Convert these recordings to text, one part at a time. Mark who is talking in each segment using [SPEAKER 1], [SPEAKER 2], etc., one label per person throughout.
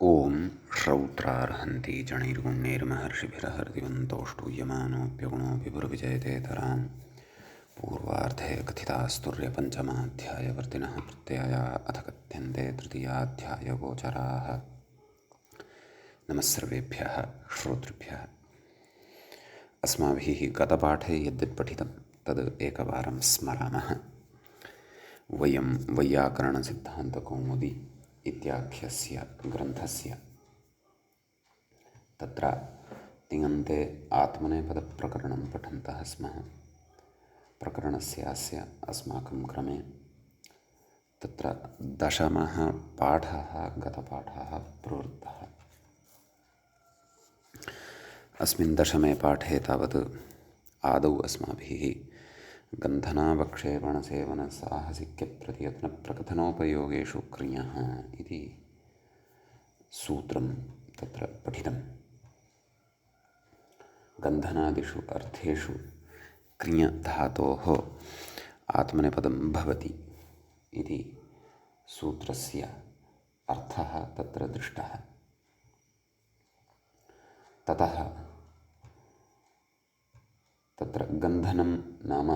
[SPEAKER 1] ॐ श्रौत्रार्हन्ति जणैर्गुण्यैर्महर्षिभिरहर्दिवन्तोष्टूयमानोऽप्यगुणोऽपि पुरविजयतेतरान् पूर्वार्धे कथितास्तुर्यपञ्चमाध्यायवर्तिनः प्रत्यया अथ कथ्यन्ते तृतीयाध्यायगोचराः। नमः सर्वेभ्यः श्रोतृभ्यः। अस्माभिः गतपाठे यद्यत् पठितं तद् एकवारं स्मरामः। वयं वैयाकरणसिद्धान्तकौमुदी इत्याख्यस्य ग्रन्थस्य तत्र तिङन्ते आत्मनेपदप्रकरणं पठन्तः स्मः। प्रकरणस्यास्य अस्माकं क्रमे तत्र दशमः पाठः गतपाठः प्रवृत्तः। अस्मिन् दशमे पाठे तावत् आदौ अस्माभिः गन्धनावक्षेपणसेवनसाहसिक्यप्रतियत्नप्रकथनोपयोगेषु क्रियः इति सूत्रं तत्र पठितं। गन्धनादिषु अर्थेषु क्रियधातोः आत्मनेपदं भवति इति सूत्रस्य अर्थः तत्र दृष्टः। ततः तत्र गन्धनं नाम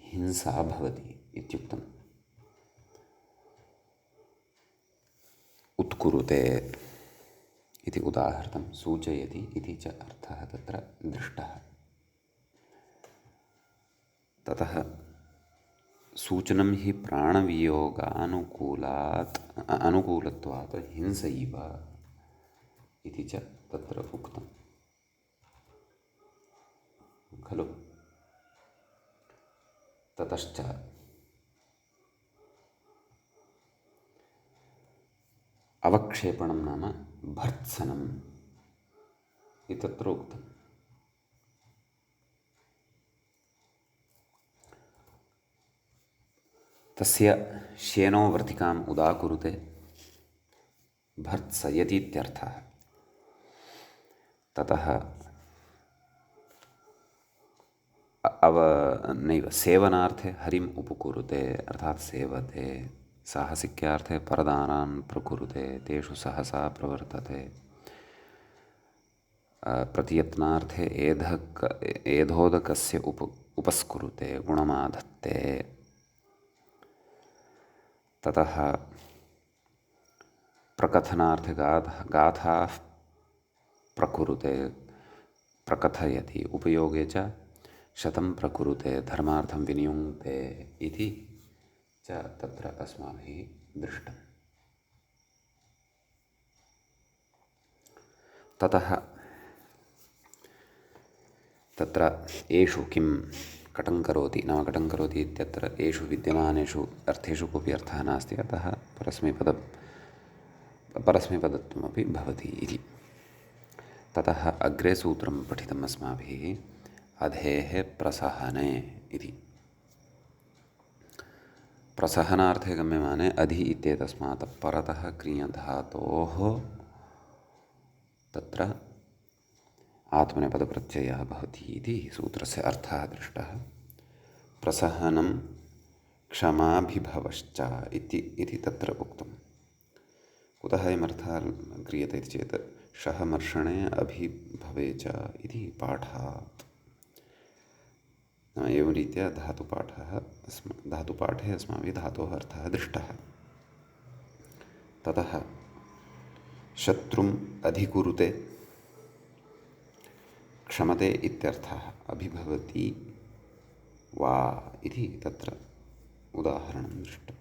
[SPEAKER 1] हिंसा भवति इत्युक्तम्। उत्कुरुते इति उदाहृतं, सूचयति इति च अर्थः तत्र दृष्टः। ततः सूचनं हि अनुकूलत्वात् हिंसैव इति च तत्र उक्तं खलु। ततश्च अवक्षेपणं नाम भर्त्सनम् इत्यत्र उक्तम्। तस्य श्येनो वर्तिकाम् उदाकुरुते भर्त्सयति इत्यर्थः। ततः सेवनार्थे हरिम् उपकुरुते अर्थात् सेवते, साहसिक्यार्थे परदानान् प्रकुरुते, तेषु सहसा प्रवर्तते, प्रतियत्नार्थे एधोदकस्य उपस्कुरुते, गुणमाधत्ते। ततः प्रकथनार्थे गाथाः प्रकुरुते, प्रकथयति, उपयोगे च शतं प्रकुरुते, धर्मार्थं विनियुङ्क्ते इति च तत्र अस्माभिः दृष्टम्। ततः तत्र एषु किं कटं करोति नाम कटं करोति इत्यत्र एषु विद्यमानेषु अर्थेषु कोऽपि अर्थः नास्ति, अतः परस्मैपदत्वमपि भवति इति। ततः अग्रे सूत्रं पठितम् अस्माभिः अधेः प्रसहने इति। प्रसहनार्थे गम्यमाने अधि इत्येतस्मात् परतः क्रियधातोः तत्र आत्मनेपदप्रत्ययः भवति इति सूत्रस्य अर्थः दृष्टः। प्रसहनं क्षमाभिभवश्च इति तत्र उक्तं। कुतः अयमर्थः क्रियते इति चेत् शः मर्षणे अभिभवे च इति पाठात्। एवं रीत्या धातुपाठे अस्माभिः धातोः अर्थः दृष्टः। ततः शत्रुम् अधिकुरुते क्षमते इत्यर्थः, अभिभवति वा इति तत्र उदाहरणं दृष्टं।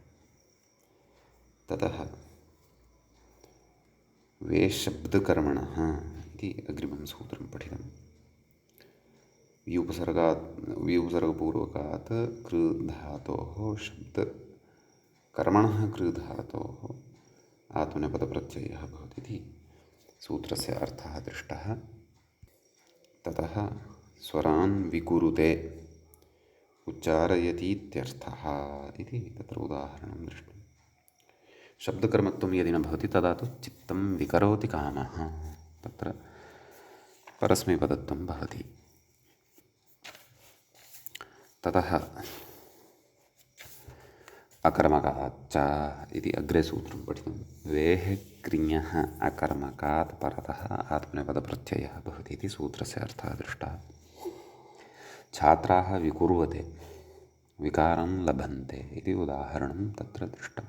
[SPEAKER 1] ततः वेशब्दकर्मणः इति अग्रिमं सूत्रं पठितम्। विउपसर्गपूर्वकात् कृधातोः शब्दकर्मणः कृधातोः आत्मनेपदप्रत्ययः भवति इति सूत्रस्य अर्थः दृष्टः। ततः स्वरान् विकुरुते उच्चारयतीत्यर्थः इति तत्र उदाहरणं दृष्टं। शब्दकर्मत्वं यदि न भवति तदा तु चित्तं विकरोति कामः, तत्र परस्मैपदत्वं भवति। ततः अकर्मकाच्च इति अग्रे सूत्रं पठितं। वेः क्रियः अकर्मकात् परतः आत्मनेपदप्रत्ययः भवति इति सूत्रस्य अर्थः दृष्टः। छात्राः विकुर्वते विकारं लभन्ते इति उदाहरणं तत्र दृष्टम्।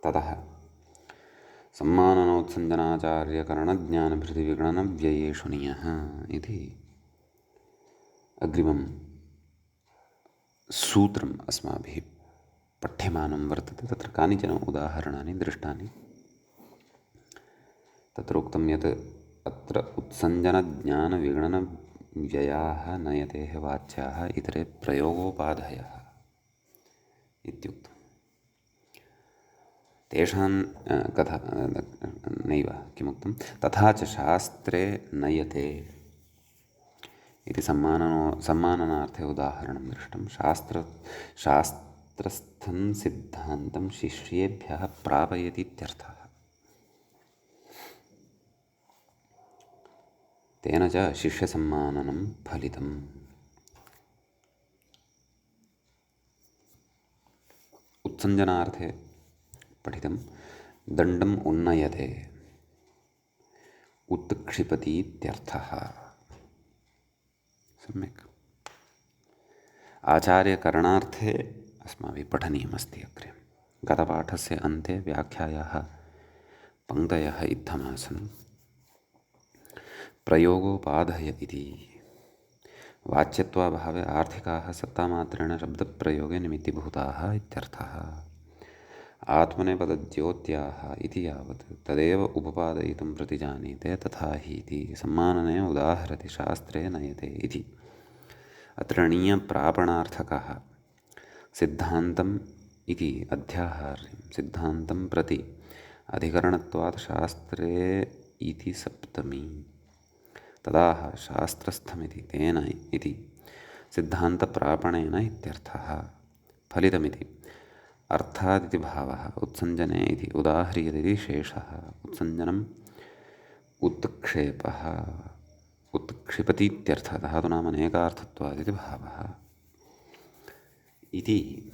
[SPEAKER 1] ततः सम्माननोत्सञ्जनाचार्यकरणज्ञानभृतिविगणनव्ययेषु नियः इति अग्रिमं सूत्रम् अस्माभिः पठ्यमानं वर्तते। तत्र कानिचन उदाहरणानि दृष्टानि। तत्र उक्तं यत् अत्र उत्सञ्जनज्ञानविगणनव्ययाः नयतेः वाच्याः इतरे प्रयोगोपाधयः इत्युक्तम्। तेषां कथा नैव किमुक्तं, तथा च शास्त्रे नयते इति सम्माननार्थे उदाहरणं दृष्टं। शास्त्रस्थं सिद्धान्तं शिष्येभ्यः प्रापयति इत्यर्थः। तेन च शिष्यसम्माननं फलितम्। उत्सञ्जनार्थे पठितं दण्डम् उन्नयते उत्क्षिपति इत्यर्थः। सम्यक्। आचार्यकरणार्थे अस्माभिः पठनीयमस्ति अग्रे। गतपाठस्य अन्ते व्याख्यायाः पङ्क्तयः इत्थमासन्। प्रयोगोपाधय इति वाच्यत्वाभावे आर्थिकाः सत्तामात्रेण शब्दप्रयोगे निमित्तीभूताः इत्यर्थः। आत्मनेपदज्योत्याः इति यावत् तदेव उपपादयितुं प्रतिजानीते तथा हि इति सम्मानने उदाहरति शास्त्रे नयते इति। अत्र णीयप्रापणार्थकः सिद्धान्तम् इति अध्याहार्यं सिद्धान्तं प्रति अधिकरणत्वात् शास्त्रे इति सप्तमी। तदाह शास्त्रस्थमिति तेन इति सिद्धान्तप्रापणेन इत्यर्थः। फलितमिति अर्थादिति भावः उत्सञ्जने इति उदाह्रियते शेषः। उत्सञ्जनम् उत्क्षेपः उत्क्षिपति इत्यर्थः। धातूनाम् अनेकार्थत्वादिति भावः इति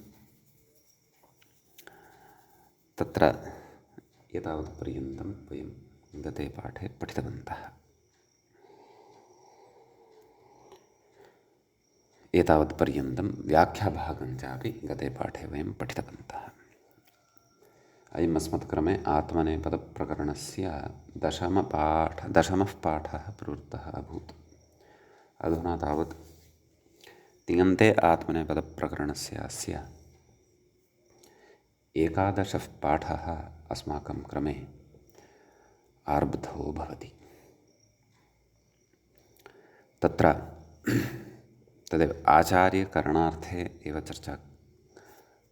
[SPEAKER 1] तत्र एतावत्पर्यन्तं वयं गते पाठे पठितवन्तः। एतावत्पर्यन्तं व्याख्याभागञ्चापि गते पाठे वयं पठितवन्तः। अयम् अस्मत्क्रमे आत्मनेपदप्रकरणस्य दशमः पाठः प्रवृत्तः अभूत्। अधुना तावत् तिङन्ते आत्मनेपदप्रकरणस्य अस्य 11 पाठः अस्माकं क्रमे आरब्धो भवति। तत्र तदेव आचार्यकरणार्थे एव चर्चा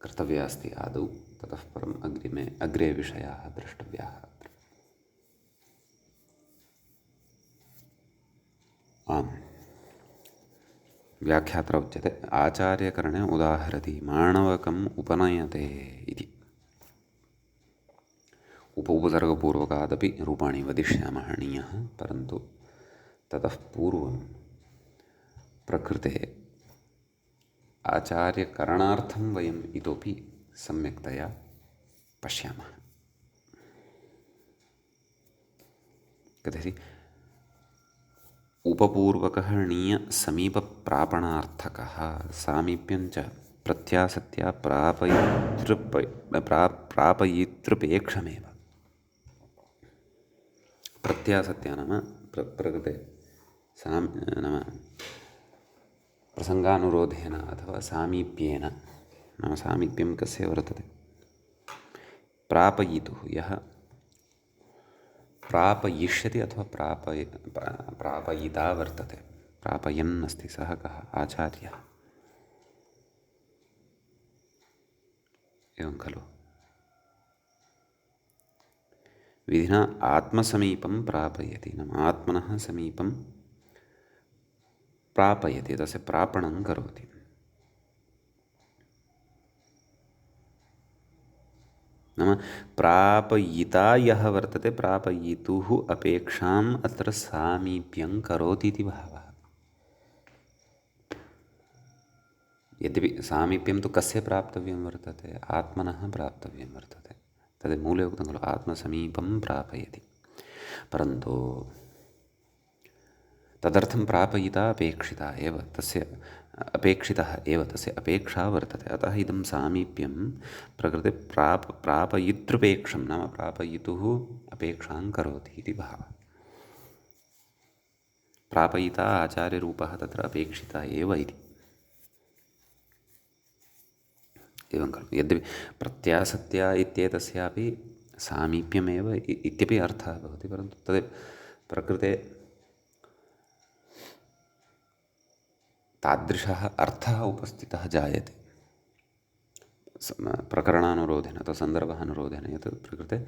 [SPEAKER 1] कर्तव्या अस्ति आदौ। ततः परम् अग्रे विषयाः द्रष्टव्याः। आम्, व्याख्यात्र उच्यते आचार्यकरणे उदाहरति माणवकम् उपनयते इति। उपसर्गपूर्वकादपि रूपाणि वदिष्यामः णीयः, परन्तु ततः पूर्वं प्रकृते आचार्यकरणार्थं वयम् इतोपि सम्यक्तया पश्यामः। कथयति उपपूर्वकः णीयसमीपप्रापणार्थकः सामीप्यञ्च प्रत्यासत्या प्रापयितृपेक्षमेव। प्रत्यासत्या नाम प्रकृते नाम प्रसङ्गानुरोधेन अथवा सामीप्येन, नाम सामीप्यं कस्य वर्तते, प्रापयितुः यः प्रापयिष्यति अथवा प्रापयिता वर्तते, प्रापयन् अस्ति सः कः, आचार्यः। एवं खलु। विधिना आत्मसमीपं प्रापयति, नाम आत्मनः समीपं प्रापयति, तस्य प्रापणं करोति। नाम प्रापयिता यः वर्तते प्रापयितुः अपेक्षाम् अत्र सामीप्यं करोति इति भावः। यद्यपि सामीप्यं तु कस्य प्राप्तव्यं वर्तते, आत्मनः प्राप्तव्यं वर्तते। तद् मूले उक्तं खलु आत्मसमीपं प्रापयति। परन्तु तदर्थं प्रापयिता अपेक्षिता एव, तस्य अपेक्षितः एव, तस्य अपेक्षा वर्तते। अतः इदं सामीप्यं प्रकृते प्रापयितृपेक्षं, नाम प्रापयितुः अपेक्षां करोति इति भावः। प्रापयिता आचार्यरूपः तत्र अपेक्षिता एव इति। एवं खलु। यद्यपि प्रत्यासत्या इत्येतस्यापि सामीप्यमेव इत्यपि अर्थः भवति, परन्तु तद् प्रकृते तादृशः अर्थः उपस्थितः जायते प्रकरणानुरोधेन अथवा सन्दर्भानुरोधेन, यत् प्रकृते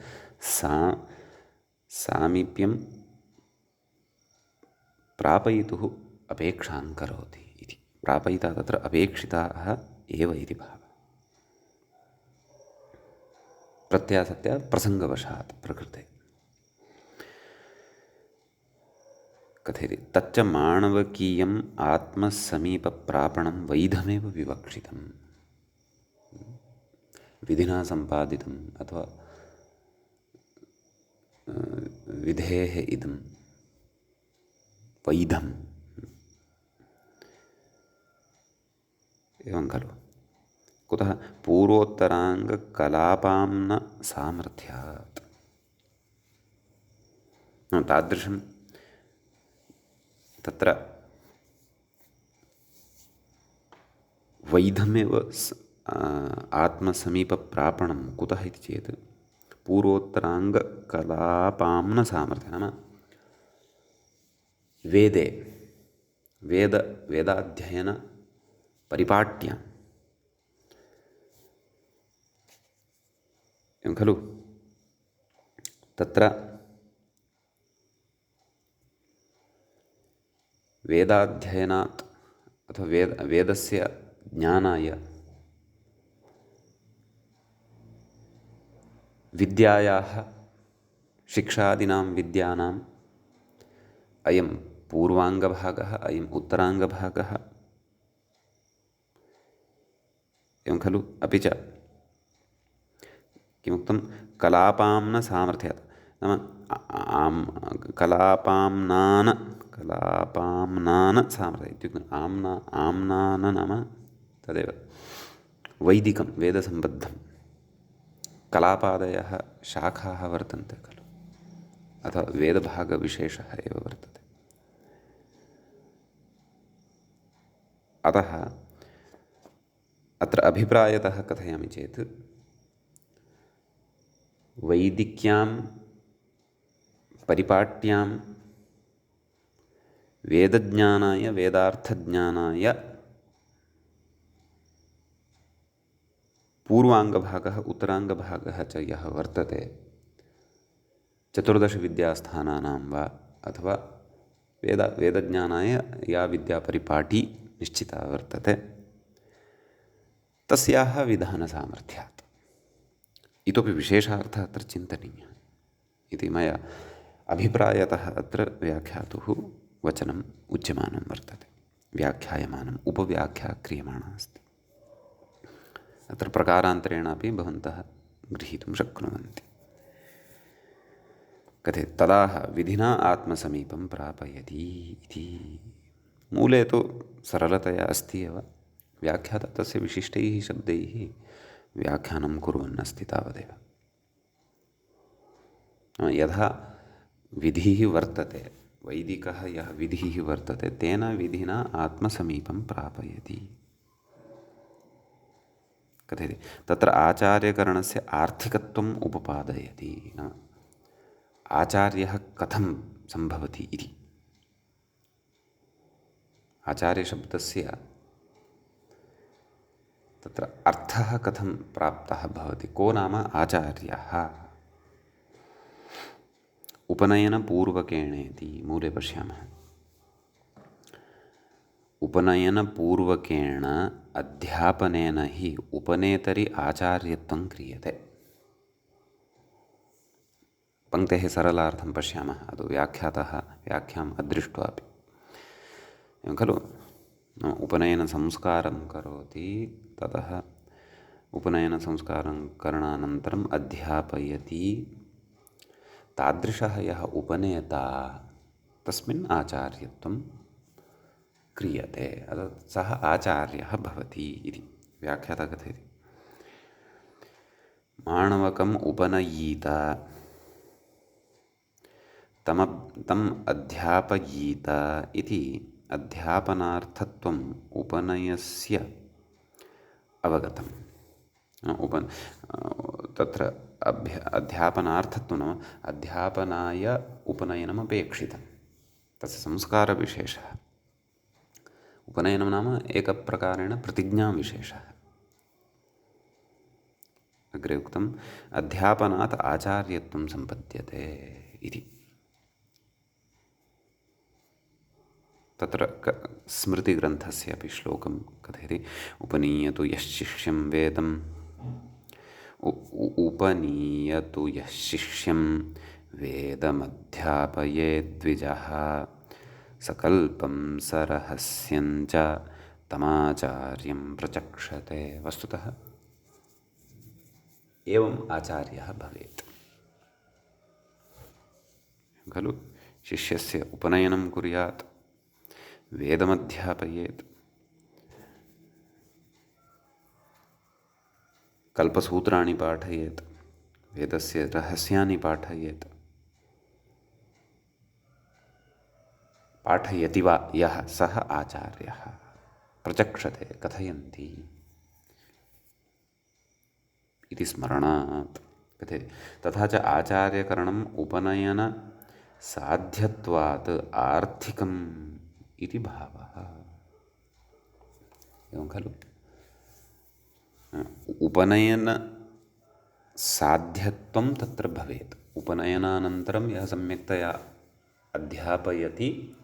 [SPEAKER 1] सामीप्यं प्रापयितुः अपेक्षां करोति इति। प्रापयिता तत्र अपेक्षिताः एव इति भावः। प्रत्यासत्या प्रसङ्गवशात् प्रकृते कथयति। तच्च माणवकीयम् आत्मसमीपप्रापणं वैधमेव विवक्षितम्। विधिना सम्पादितम् अथवा विधेः इदं वैधम्। एवं खलु। कुतः? पूर्वोत्तराङ्गकलापां सामर्थ्यात्। तादृशं तत्र वैधमेव आत्मसमीपप्रापणं कुतः इति चेत् पूर्वोत्तराङ्गकलापां सामर्थ्यं, नाम वेदे वेदाध्ययनपरिपाट्याम्। एवं खलु। तत्र वेदाध्ययनात् अथवा वेदस्य ज्ञानाय विद्यायाः शिक्षादीनां विद्यानाम् अयं पूर्वाङ्गभागः, अयम् उत्तराङ्गभागः। एवं खलु। अपि च किमुक्तं? कलापाम्न सामर्थ्यात्, नाम कलापाम्नान सामर्थ्यम् इत्युक्ते आम्नान नाम तदेव वैदिकं वेदसम्बद्धं। कलापादयः शाखाः वर्तन्ते खलु, अथवा वेदभागविशेषः एव वर्तते। अतः अत्र अभिप्रायतः कथयामि चेत् वैदिक्यां परिपाट्यां वेदज्ञानाय वेदार्थज्ञानाय पूर्वाङ्गभागः उत्तराङ्गभागः च यः वर्तते, 14 विद्यास्थानानां वा अथवा वेदज्ञानाय या विद्यापरिपाटी निश्चिता वर्तते, तस्याः विधानसामर्थ्यात्। इतोपि विशेषार्थः अत्र चिन्तनीयः इति मया अभिप्रायतः अत्र व्याख्यातुः वचनम् उच्यमानं वर्तते, व्याख्यायमानम्, उपव्याख्या क्रियमाणा अस्ति। अत्र प्रकारान्तरेणापि भवन्तः गृहीतुं शक्नुवन्ति। कथयति तदाह विधिना आत्मसमीपं प्रापयति इति। मूले तु सरलतया अस्ति एव, व्याख्याता तस्य विशिष्टैः शब्दैः व्याख्यानं कुर्वन् अस्ति तावदेव। यथा विधिः वर्तते, वैदिकः यः विधिः वर्तते, तेन विधिना आत्मसमीपं प्रापयति। कथयति तत्र आचार्यकरणस्य आर्थिकत्वम् उपपादयति, नाम आचार्यः कथं सम्भवति इति। आचार्यशब्दस्य तत्र अर्थः कथं प्राप्तः भवति, को नाम आचार्यः। उपनयनपूर्वकेणेति मूले पश्यामः। उपनयनपूर्वकेण अध्यापनेन हि उपनेतरि आचार्यत्वं क्रियते। पङ्क्तेः सरलार्थं पश्यामः, अतो व्याख्यातः व्याख्याम् अदृष्ट्वापि। एवं खलु। उपनयनसंस्कारं करोति, ततः उपनयनसंस्कारं करणानन्तरम् अध्यापयति तादृशः यः उपनेता तस्मिन् आचार्यत्वं क्रियते, सः आचार्यः भवति इति व्याख्याता कथयति। माणवकम् उपनयीत तम् अध्यापयीत इति अध्यापनार्थत्वम् उपनयस्य अवगतम्। तत्र अध्यापनार्थत्वं नाम अध्यापनाय उपनयनमपेक्षितं, तस्य संस्कारविशेषः। उपनयनं नाम एकप्रकारेण प्रतिज्ञाविशेषः। अग्रे उक्तम् अध्यापनात् आचार्यत्वं सम्पद्यते इति। तत्र स्मृतिग्रन्थस्य अपि श्लोकं कथयति। उपनीयतु यः शिष्यं वेदम् उपनीयतु यः शिष्यं वेदमध्यापयेद्विजः सकल्पं सरहस्यं च तमाचार्यं प्रचक्षते। वस्तुतः एवम् आचार्यः भवेत् खलु। शिष्यस्य उपनयनं कुर्यात्, वेदमध्यापयेत्, कल्पसूत्राणि पाठयेत्, वेदस्य रहस्यानि पाठयेत्, पाठयति वा यः सः आचार्यः। प्रचक्षते कथयन्ति इति स्मरणात् कथयति। तथा च आचार्यकरणम् उपनयनसाध्यत्वात् आर्थिकम् इति भावः। एवं खलु। उपनयनसाध्यत्वं तत्र भवेत्। उपनयनानन्तरं यः सम्यक्तया अध्यापयति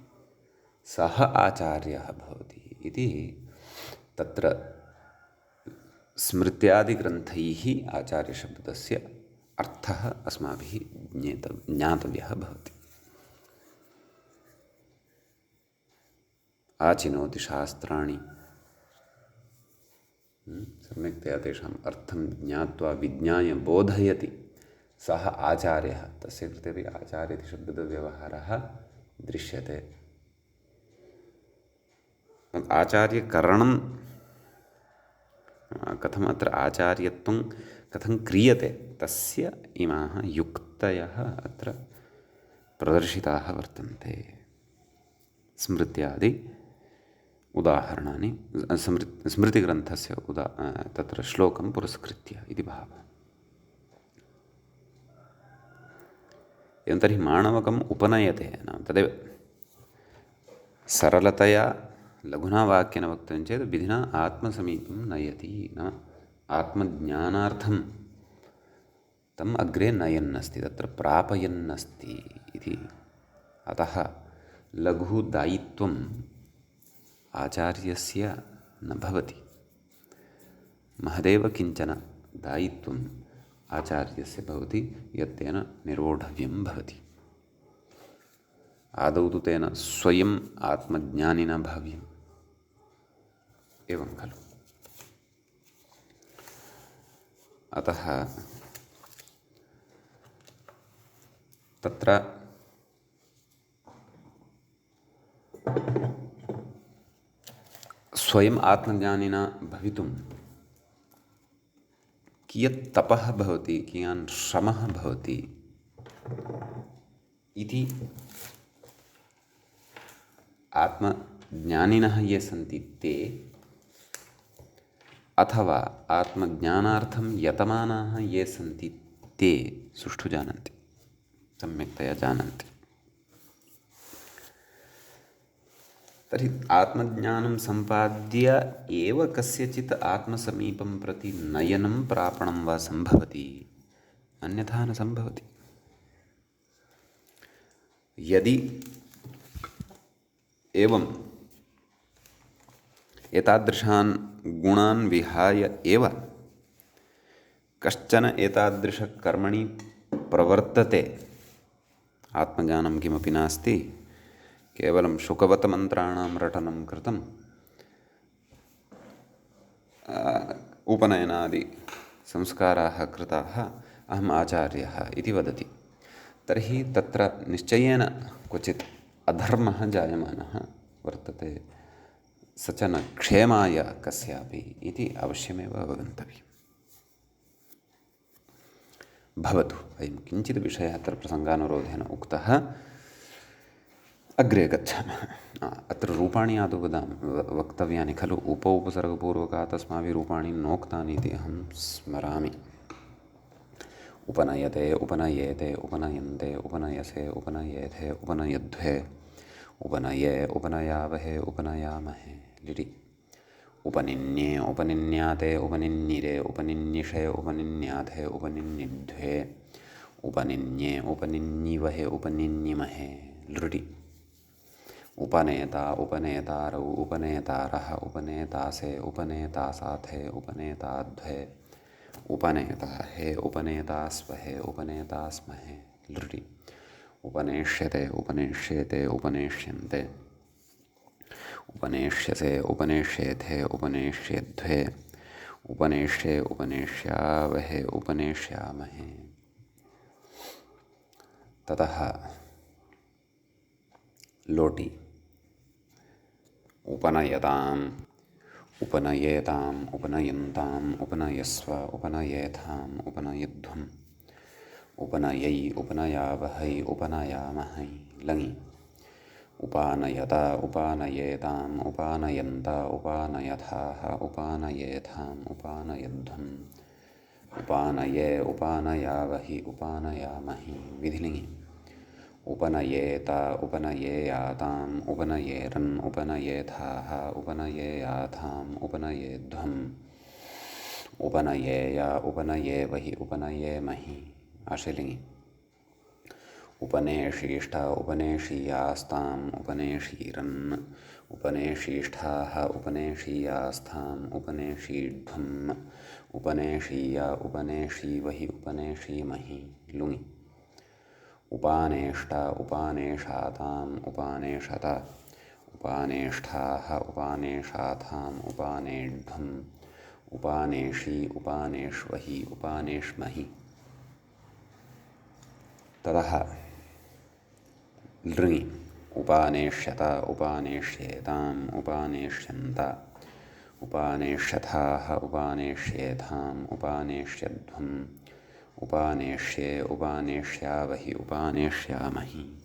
[SPEAKER 1] सः आचार्यः भवति इति तत्र स्मृत्यादिग्रन्थैः आचार्यशब्दस्य अर्थः अस्माभिः ज्ञातव्यः भवति। आचिनोति शास्त्राणि, सम्यक्तया तेषाम् अर्थं ज्ञात्वा विज्ञाय बोधयति सः आचार्यः। तस्य कृते अपि आचार्य इति शब्दव्यवहारः दृश्यते। आचार्यकरणं कथम्, अत्र आचार्यत्वं कथं क्रियते, तस्य इमाः युक्तयः अत्र प्रदर्शिताः वर्तन्ते। स्मृत्यादि उदाहरणानि स्मृतिग्रन्थस्य तत्र श्लोकं पुरस्कृत्य इति भावः। एवं तर्हि माणवकम् उपनयते नाम तदेव सरलतया लघुना वाक्येन वक्तव्यं चेत् विधिना आत्मसमीपं नयति, नाम आत्मज्ञानार्थं तम् अग्रे नयन्नस्ति, तत्र प्रापयन्नस्ति इति। अतः लघुदायित्वम् आचार्यस्य न भवति, महदेव किञ्चन दायित्वम् आचार्यस्य भवति यत्तेन निर्वोढव्यं भवति। आदौ तु तेन स्वयम् आत्मज्ञानिना भाव्यम्। एवं खलु। अतः तत्र स्वयम् आत्मज्ञानिना भवितुं कियत् तपः भवति, कियान् श्रमः भवति इति आत्मज्ञानिनः ये सन्ति ते, अथवा आत्मज्ञानार्थं यतमानाः ये सन्ति ते सुष्ठु जानन्ति, सम्यक्तया जानन्ति। तर्हि आत्मज्ञानं सम्पाद्य एव कस्यचित् आत्मसमीपं प्रति नयनं प्रापणं वा सम्भवति, अन्यथा न सम्भवति। यदि एवं एतादृशान् गुणान् विहाय एव कश्चन एतादृशकर्मणि प्रवर्तते, आत्मज्ञानं किमपि नास्ति, केवलं शुकवतमन्त्राणां रटनं कृतं, उपनयनादि संस्काराः कृताः, अहम् आचार्यः इति वदति, तर्हि तत्र निश्चयेन क्वचित् अधर्मः जायमानः वर्तते, स च न क्षेमाय कस्यापि इति अवश्यमेव अवगन्तव्यम्। भवतु, अयं किञ्चित् विषयः अत्र प्रसङ्गानुरोधेन उक्तः, अग्रे गच्छामः। अत्र रूपाणि आदौ वक्तव्यानि खलु, उपसर्गपूर्वकात् अस्माभिः रूपाणि नोक्तानि इति अहं स्मरामि। उपनयते, उपनयेते, उपनयन्ते, उपनयसे, उपनयेथे, उपनयध्वे, उपनये, उपनयावहे, उपनयामहे, लिटि। उपनिन्ये, उपनिन्याते, उपनिन्निरे, उपनिन्निषे, उपनिन्याथे, उपनिन्निध्वे, उपनिन्ये, उपनिन्निवहे, उपनिन्निमहे, लृटि। उपनेता, उपनेतारौ, उपनेतारः, उपनेतासे, उपनेतासाथे, उपनेताध्वे, उपनेताहे, उपनेतास्वहे, उपनेतास्महे, लृटि। उपनेष्यते, उपनेष्येते, उपनेष्यन्ते, उपनेष्यसे, उपनेष्येथे, उपनेष्यध्वे, उपनेष्ये, उपनेष्यावहे, उपनेष्यामहे। ततः लोटि। उपनयताम्, उपनयेताम्, उपनयन्ताम्, उपनयस्व, उपनयेथाम्, उपनयध्वम्, उपनयै, उपनयावहै, उपनयामहै, लङि। उपानयत, उपानयेताम्, उपानयन्त, उपानयथाः, उपानयेथाम्, उपानयध्वम्, उपानये, उपानयावहि, उपानयामहि, विधिलिङि। उपनयेत, उपनयेयाताम्, उपनयेरन्, उपनयेथाः, उपनयेयाथाम्, उपनयेध्वम्, उपनयेय, उपनयेवहि, उपनयेमहि, आश्लिङि। उपनेषीष्ठ, उपनेषीयास्ताम्, उपनेषीरन्, उपनेषीष्ठाः, उपनेषीयास्थाम्, उपनेषीध्वम्, उपनेषीय, उपनेषीवहि, उपनेषीमहि, लुङि। उपानेष्ट, उपानेषाताम्, उपानेषत, उपानेष्ठाः, उपानेषाथाम्, उपानेध्वम्, उपानेषी, उपानेष्वहि, उपानेष्महि। ततः लृङि। उपानेष्यत, उपानेष्येताम्, उपानेष्यन्त, उपानेष्यथाः, उपानेष्येथाम्, उपानेष्यध्वम्, उपानेष्ये, उपानेष्यावहि, उपानेष्यामहि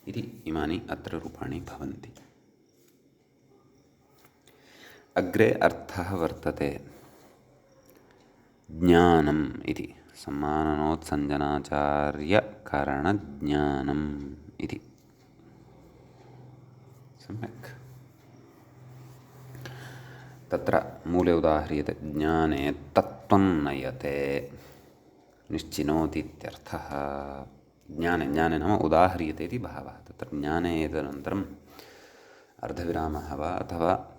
[SPEAKER 1] इति इमानि अत्र रूपाणि भवन्ति। अग्रे अर्थः वर्तते ज्ञानम् इति, सम्माननोत्सञ्जनाचार्यकारणज्ञानम् इति। सम्यक्। तत्र मूले उदाह्रियते ज्ञाने तत्त्वं नयते, निश्चिनोति इत्यर्थः। ज्ञाने, ज्ञाने नाम उदाह्रियते इति भावः। तत्र ज्ञाने एतदनन्तरम् अर्धविरामः वा अथवा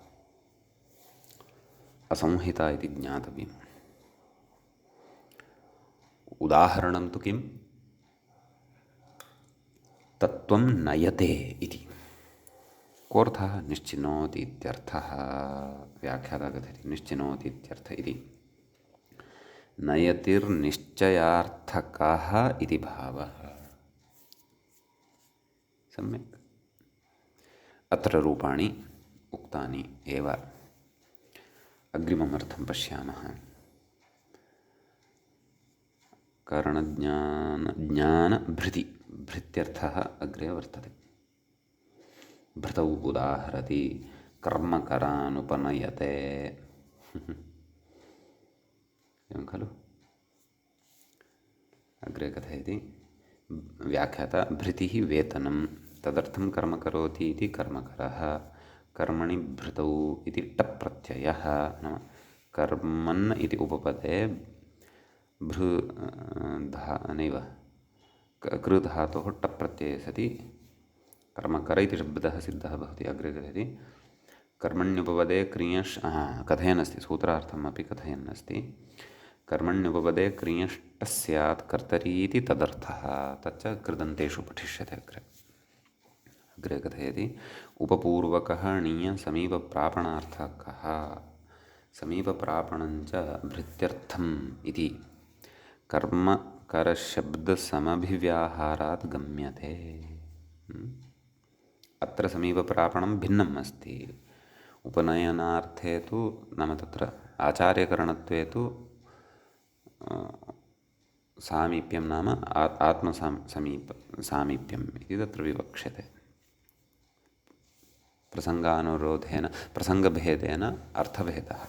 [SPEAKER 1] असंहिता इति ज्ञातव्यम्। उदाहरणं तु किं? तत्त्वं नयते इति। कोऽर्थः? निश्चिनोति इत्यर्थः। व्याख्याता कथयति निश्चिनोति इत्यर्थः इति। नयतिर्निश्चयार्थकः इति भावः। सम्यक्। अत्र रूपाणि उक्तानि एव। अग्रिममर्थं पश्यामः। कारणज्ञानभृति, भृत्यर्थः अग्रे वर्तते। भृतौ उदाहरति, कर्मकरानुपनयते। एवं खलु? अग्रे कथयति व्याख्याता भृतिः वेतनं, तदर्थं कर्म करोति इति कर्मकरः। कर्मणि भृतौ इति टप् प्रत्ययः, नाम कर्मन् इति उपपदे भृ नैव कृ धातोः टप् प्रत्यये सति कर्मकर इति शब्दः सिद्धः भवति। अग्रे कथयति कर्मण्युपपदे क्रियश् कथयन् अस्ति, सूत्रार्थम् अपि कथयन् अस्ति। कर्मण्युपपदे क्रियष्टः स्यात् कर्तरी इति तदर्थः, तच्च कृदन्तेषु पठिष्यते अग्रे। अग्रे कथयति उपपूर्वकः णीय समीपप्रापणार्थकः। समीपप्रापणञ्च भृत्यर्थम् इति कर्मकरशब्दसमभिव्याहारात् गम्यते। अत्र समीपप्रापणं भिन्नम् अस्ति। उपनयनार्थे तु नाम तत्र आचार्यकरणत्वे तु सामीप्यं नाम सामीप्यम् इति तत्र विवक्ष्यते। प्रसङ्गानुरोधेन प्रसङ्गभेदेन अर्थभेदः।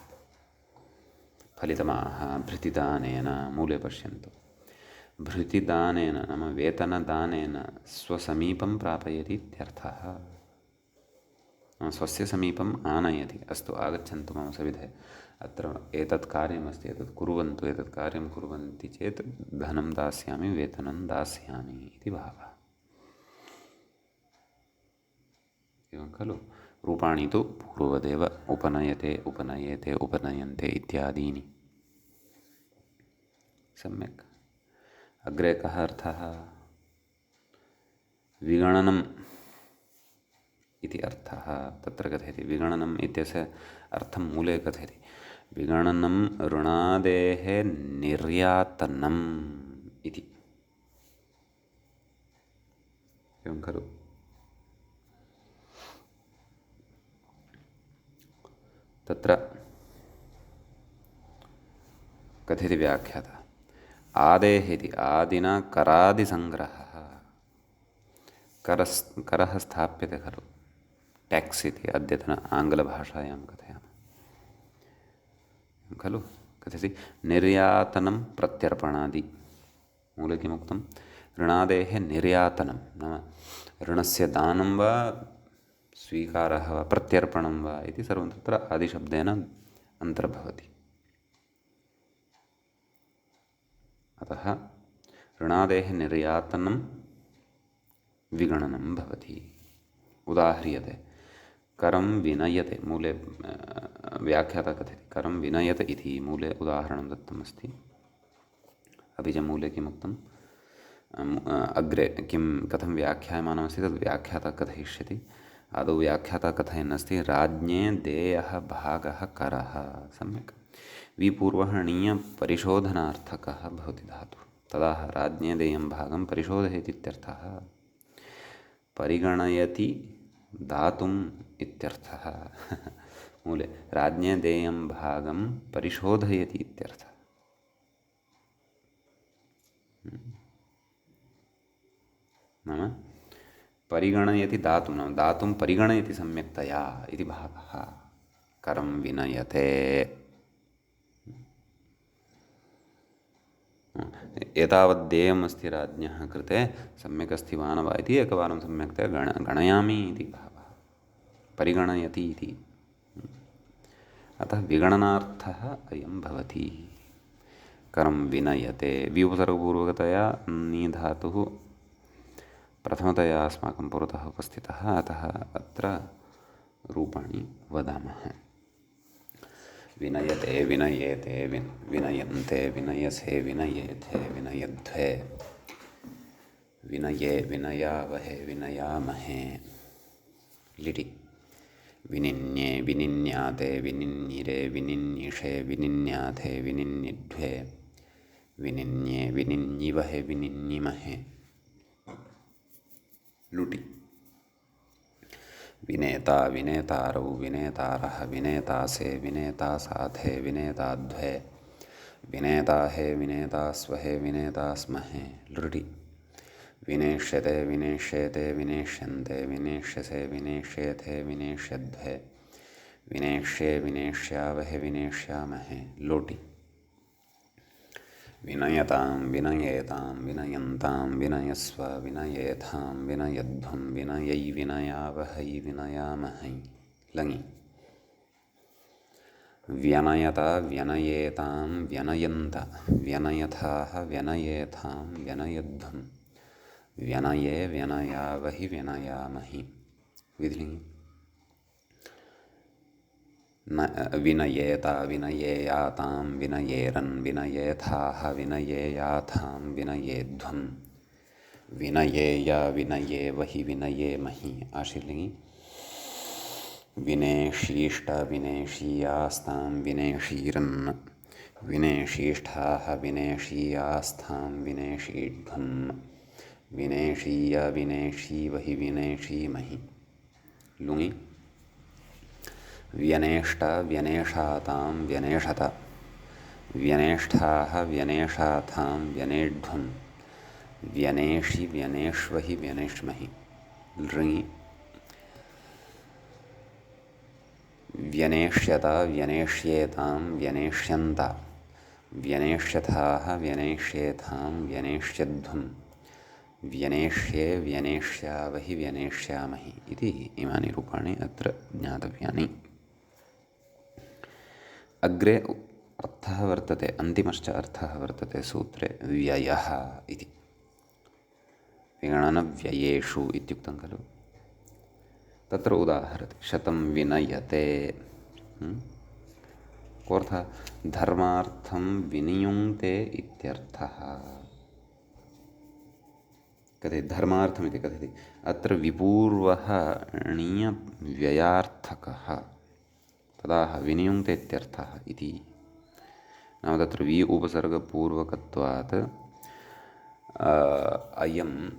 [SPEAKER 1] फलितमाह भृतिदानेन मूले पश्यन्तु। भृतिदानेन नाम वेतनदानेन स्वसमीपं प्रापयति इत्यर्थः। स्वस्य समीपम् आनयति। अस्तु आगच्छन्तु मम सविधे, अत्र एतत् कार्यमस्ति, एतत् कुर्वन्तु, एतत् कार्यं कुर्वन्ति चेत् धनं दास्यामि, वेतनं दास्यामि इति भावः। एवं खलु। रूपाणि तु पूर्ववदेव उपनयते, उपनयेते, उपनयन्ते इत्यादीनि। सम्यक्। अग्रे कः अर्थः? विगणनम् इति अर्थः तत्र कथयति। विगणनम् इत्यस्य अर्थं मूले कथयति। विगणनं ऋणादेः निर्यातनम् इति। एवं खलु। तत्र कथयति व्याख्याता। आदेः इति आदिना करादिसङ्ग्रहः। करः स्थाप्यते खलु, ट्याक्स् इति अद्यतन आङ्ग्लभाषायां कथयामः खलु। कथयति निर्यातनं प्रत्यर्पणादि। मूले किमुक्तं? ऋणादेः निर्यातनं नाम ऋणस्य दानं वा स्वीकारः वा प्रत्यर्पणं वा इति सर्वं तत्र आदिशब्देन अन्तर्भवति। अतः ऋणादेः निर्यातनं विगणनं भवति। उदाह्रियते। करं विनयते। मूले व्याख्याता कथयति करं विनयत इति। मूले उदाहरणं दत्तमस्ति। अपि च मूले किमुक्तं? अग्रे किं कथं व्याख्यायमानमस्ति तद् व्याख्याता कथयिष्यति। आदौ व्याख्याता कथयन्नस्ति राज्ञे देयः भागः करः। सम्यक्। विपूर्वहणीयपरिशोधनार्थकः भवति धातुः। तदा राज्ञे देयं भागं परिशोधयति इत्यर्थः। परिगणयति दातुम् इत्यर्थः। मूले राज्ञे देयं भागं परिशोधयति इत्यर्थः। नाम परिगणयति दातुं, नाम दातुं परिगणयति सम्यक्तया इति भावः। करं विनयते। एतावत् देयम् अस्ति राज्ञः कृते, सम्यक् अस्ति वा न वा इति एकवारं सम्यक्तया गणयामि इति भावः। परिगणयति इति। अतः विगणनार्थः अयं भवति। करं विनयते। विउपसर्गपूर्वकतया नी धातुः प्रथमतया अस्माकं पुरतः उपस्थितः, अतः अत्र रूपाणि वदामः। विनयते, विनयेते, विनयन्ते, विनयसे, विनयेथे, विनयध्वे, विनये, विनयावहे, विनयामहे। लिटि। विनिन्ये, विनिन्याते, विनिन्यिरे, विनिन्यिषे, विनिन्याथे, विनिन्यिध्वे, विनिन्ये, विनिन्यिवहे, विनिन्यिमहे। लुटि। विनेता, विनेतारौ, विनेतारः, विनेतासे, विनेतासाथे, विनेताध्वे, विनेताहे, विनेतास्वहे, विनेतास्महे। लृटि। विनेष्यते, विनेष्येते, विनेष्यन्ते, विनेष्यसे, विनेष्येथे, विनेष्यध्वे, विनेष्ये, विनेष्यावहे, विनेष्यामहे। लोटि। विनयतां, विनयेतां, विनयन्तां, विनयस्व, विनयेथां, विनयध्वं, विनयै, विनयावहै, विनयामहै। लङि। व्यनयता, व्यनयेतां, व्यनयन्त, व्यनयथाः, व्यनयेथां, व्यनयध्वं, व्यनये, व्यनयावहि, व्यनयामहि। विधिलिङ्गि। विनयेता, विनयेयातां, विनयेरन्, विनयेथाः, विनयेयाथां, विनयेध्वं, विनयेय, विनयेवहि, विनयेमहि। आशीर्लिङ्गि। विनेशीष्टविनेशीयास्तां विनेशीरन् विनेशीष्ठाः विनेशीयास्थां विनेशीध्वं विनेशीय विनेशीवहि विनेशीमहि लुङि व्यनेष्ट व्यनेषातां व्यनेषत व्यनेष्ठाः व्यनेषाथां व्यनेढ्वं व्यनेषि व्यनेष्वहि व्यनेष्महि लृङि व्यनेष्यत व्यनेष्येतां व्यनेष्यन्त व्यनेष्यथाः व्यनेष्येथां व्यनेष्यध्वं व्यनेष्ये व्यनेष्यावहि व्यनेष्यामहि इति इमानि रूपाणि अत्र ज्ञातव्यानि। अग्रे अर्थः वर्तते, अन्तिमश्च अर्थः वर्तते सूत्रे व्ययः इति। विगणनव्ययेषु इत्युक्तं खलु, तत्र उदाहरति शतं विनयते कोऽर्थः धर्मार्थं विनियुङ्क्ते इत्यर्थः। कथयति धर्मार्थमिति कथयति, अत्र विपूर्वः णीयव्ययार्थकः तदाह विनियुङ्क्ते इत्यर्थः इति। नाम तत्र वि उपसर्गपूर्वकत्वात् अयं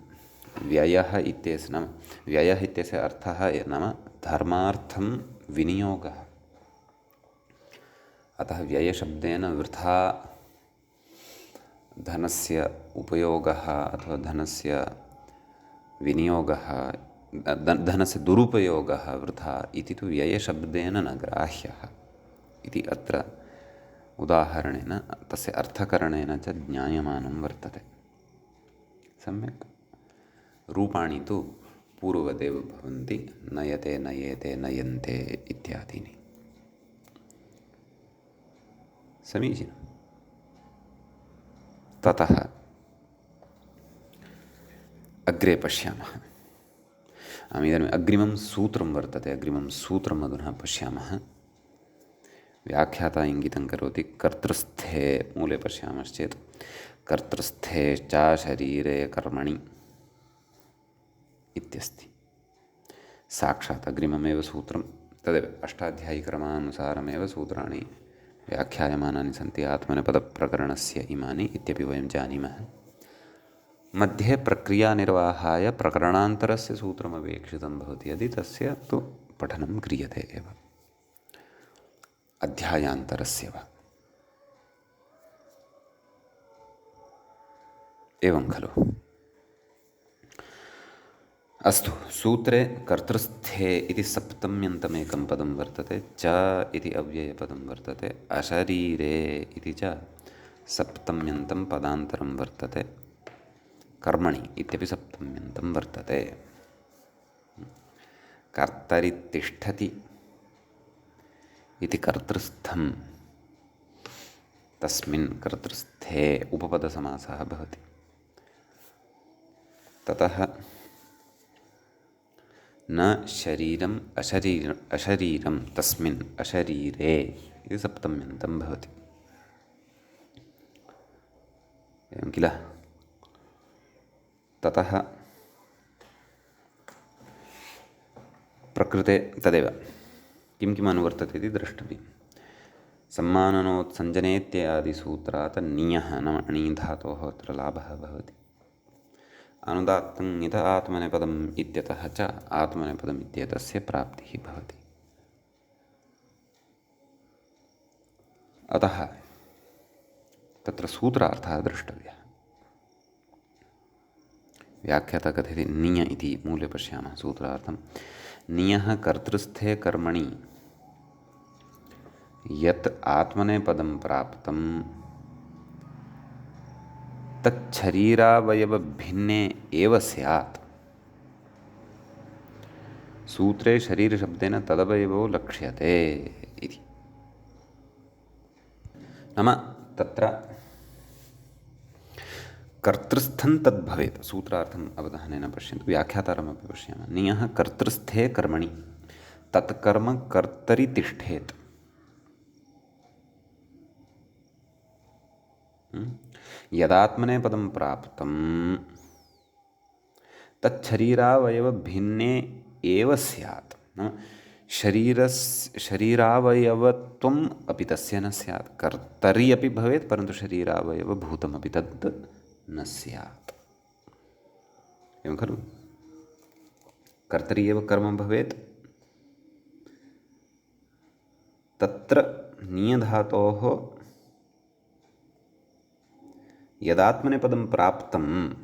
[SPEAKER 1] व्ययः इत्यस्य नाम व्ययः इत्यस्य अर्थः नाम धर्मार्थं विनियोगः। अतः व्ययशब्देन वृथा धनस्य उपयोगः अथवा धनस्य विनियोगः धनस्य दुरुपयोगः वृथा इति तु व्ययशब्देन न ग्राह्यः इति अत्र उदाहरणेन तस्य अर्थकरणेन च ज्ञायमानं वर्तते। सम्यक्। रूपाणि तु पूर्ववदेव भवन्ति, नयते नयेते नयन्ते इत्यादीनि। समीचीनं। ततः अग्रे पश्यामः। इदानीम् अग्रिमं सूत्रं वर्तते, अग्रिमं सूत्रम् अधुना पश्यामः। व्याख्याता इङ्गितं करोति कर्तृस्थे मूले पश्यामश्चेत् कर्तृस्थे च शरीरे कर्मणि इत्यस्ति। साक्षात् अग्रिममेव सूत्रं, तदेव अष्टाध्यायिक्रमानुसारमेव सूत्राणि व्याख्यायमानानि सन्ति आत्मनेपदप्रकरणस्य इमानि इत्यपि वयं जानीमः। मध्ये प्रक्रियानिर्वाहाय प्रकरणान्तरस्य सूत्रमपेक्षितं भवति यदि तस्य तु पठनं क्रियते एव, अध्यायान्तरस्य वा। एवं खलु। अस्तु, सूत्रे कर्तृस्थे इति सप्तम्यन्तमेकं पदं वर्तते, च इति अव्ययपदं वर्तते, अशरीरे इति च सप्तम्यन्तं पदान्तरं वर्तते, कर्मणि इत्यपि सप्तम्यन्तं वर्तते। कर्तरि तिष्ठति इति कर्तृस्थं, तस्मिन् कर्तृस्थे उपपदसमासः भवति। ततः न शरीरम् अशरीरं तस्मिन् अशरीरे इति सप्तम्यन्तं भवति। एवं किल। ततः प्रकृते तदेव किं किम् अनुवर्तते इति द्रष्टव्यं। सम्माननोत्सञ्जनेत्यादिसूत्रात् नियः नाम णीधातोः अत्र लाभः भवति। अनुदात्तं यत आत्मनेपदम् इत्यतः च आत्मनेपदम् इत्येतस्य प्राप्तिः भवति। अतः तत्र सूत्रार्थः द्रष्टव्यः। व्याख्याता कथयति निय इति मूले पश्यामः सूत्रार्थं। नियः कर्तृस्थे कर्मणि यत् आत्मनेपदं प्राप्तं तच्छरीरावयवभिन्ने एव स्यात्। सूत्रे शरीरशब्देन तदवयवो लक्ष्यते इति। नाम तत्र कर्तृस्थं तद्भवेत्। सूत्रार्थम् अवधानेन पश्यन्तु, व्याख्यातारमपि पश्यामः। नियः कर्तृस्थे कर्मणि तत्कर्म कर्तरि तिष्ठेत्। यदात्मनेपदं प्राप्तं तच्छरीरावयवभिन्ने एव स्यात्। शरीरावयवत्वम् अपि तस्य न स्यात्। कर्तरि अपि भवेत् परन्तु शरीरावयवभूतमपि तत् न स्यात्। एवं खलु? कर्तरि एव कर्म भवेत्। तत्र नीयधातोः यदात्मनेपदं प्राप्तं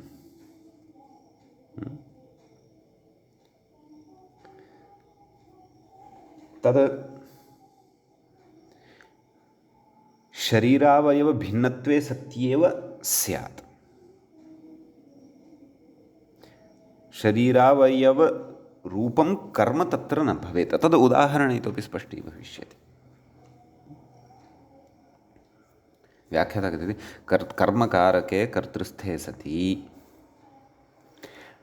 [SPEAKER 1] तद् शरीरावयवभिन्नत्वे सत्येव स्यात्। शरीरावयवरूपं कर्म तत्र न भवेत्। तद् उदाहरणे इतोपि स्पष्टी भविष्यति। व्याख्याता कथयति कर्मकारके कर्तृस्थे सति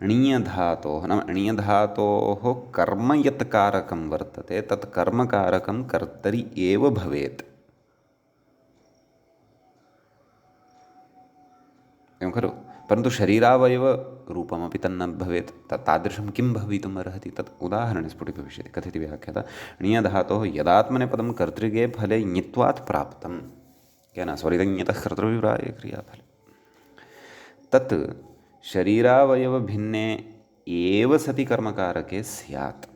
[SPEAKER 1] णीयधातोः नाम णीयधातोः कर्म यत् कारकं वर्तते तत् कर्मकारकं कर्तरि एव भवेत्। एवं खलु? परन्तु शरीरावयवरूपमपि तन्न भवेत्। तादृशं किं भवितुम् अर्हति तत् उदाहरणे स्फुटी भविष्यति। कथयति व्याख्याता णीयधातोः यदात्मनेपदं कर्तृगे फले ञत्वात् प्राप्तं केन स्वरितञ्ञतः कर्तृविप्राये क्रियाफले तत् शरीरावयवभिन्ने एव सति कर्मकारके स्यात्।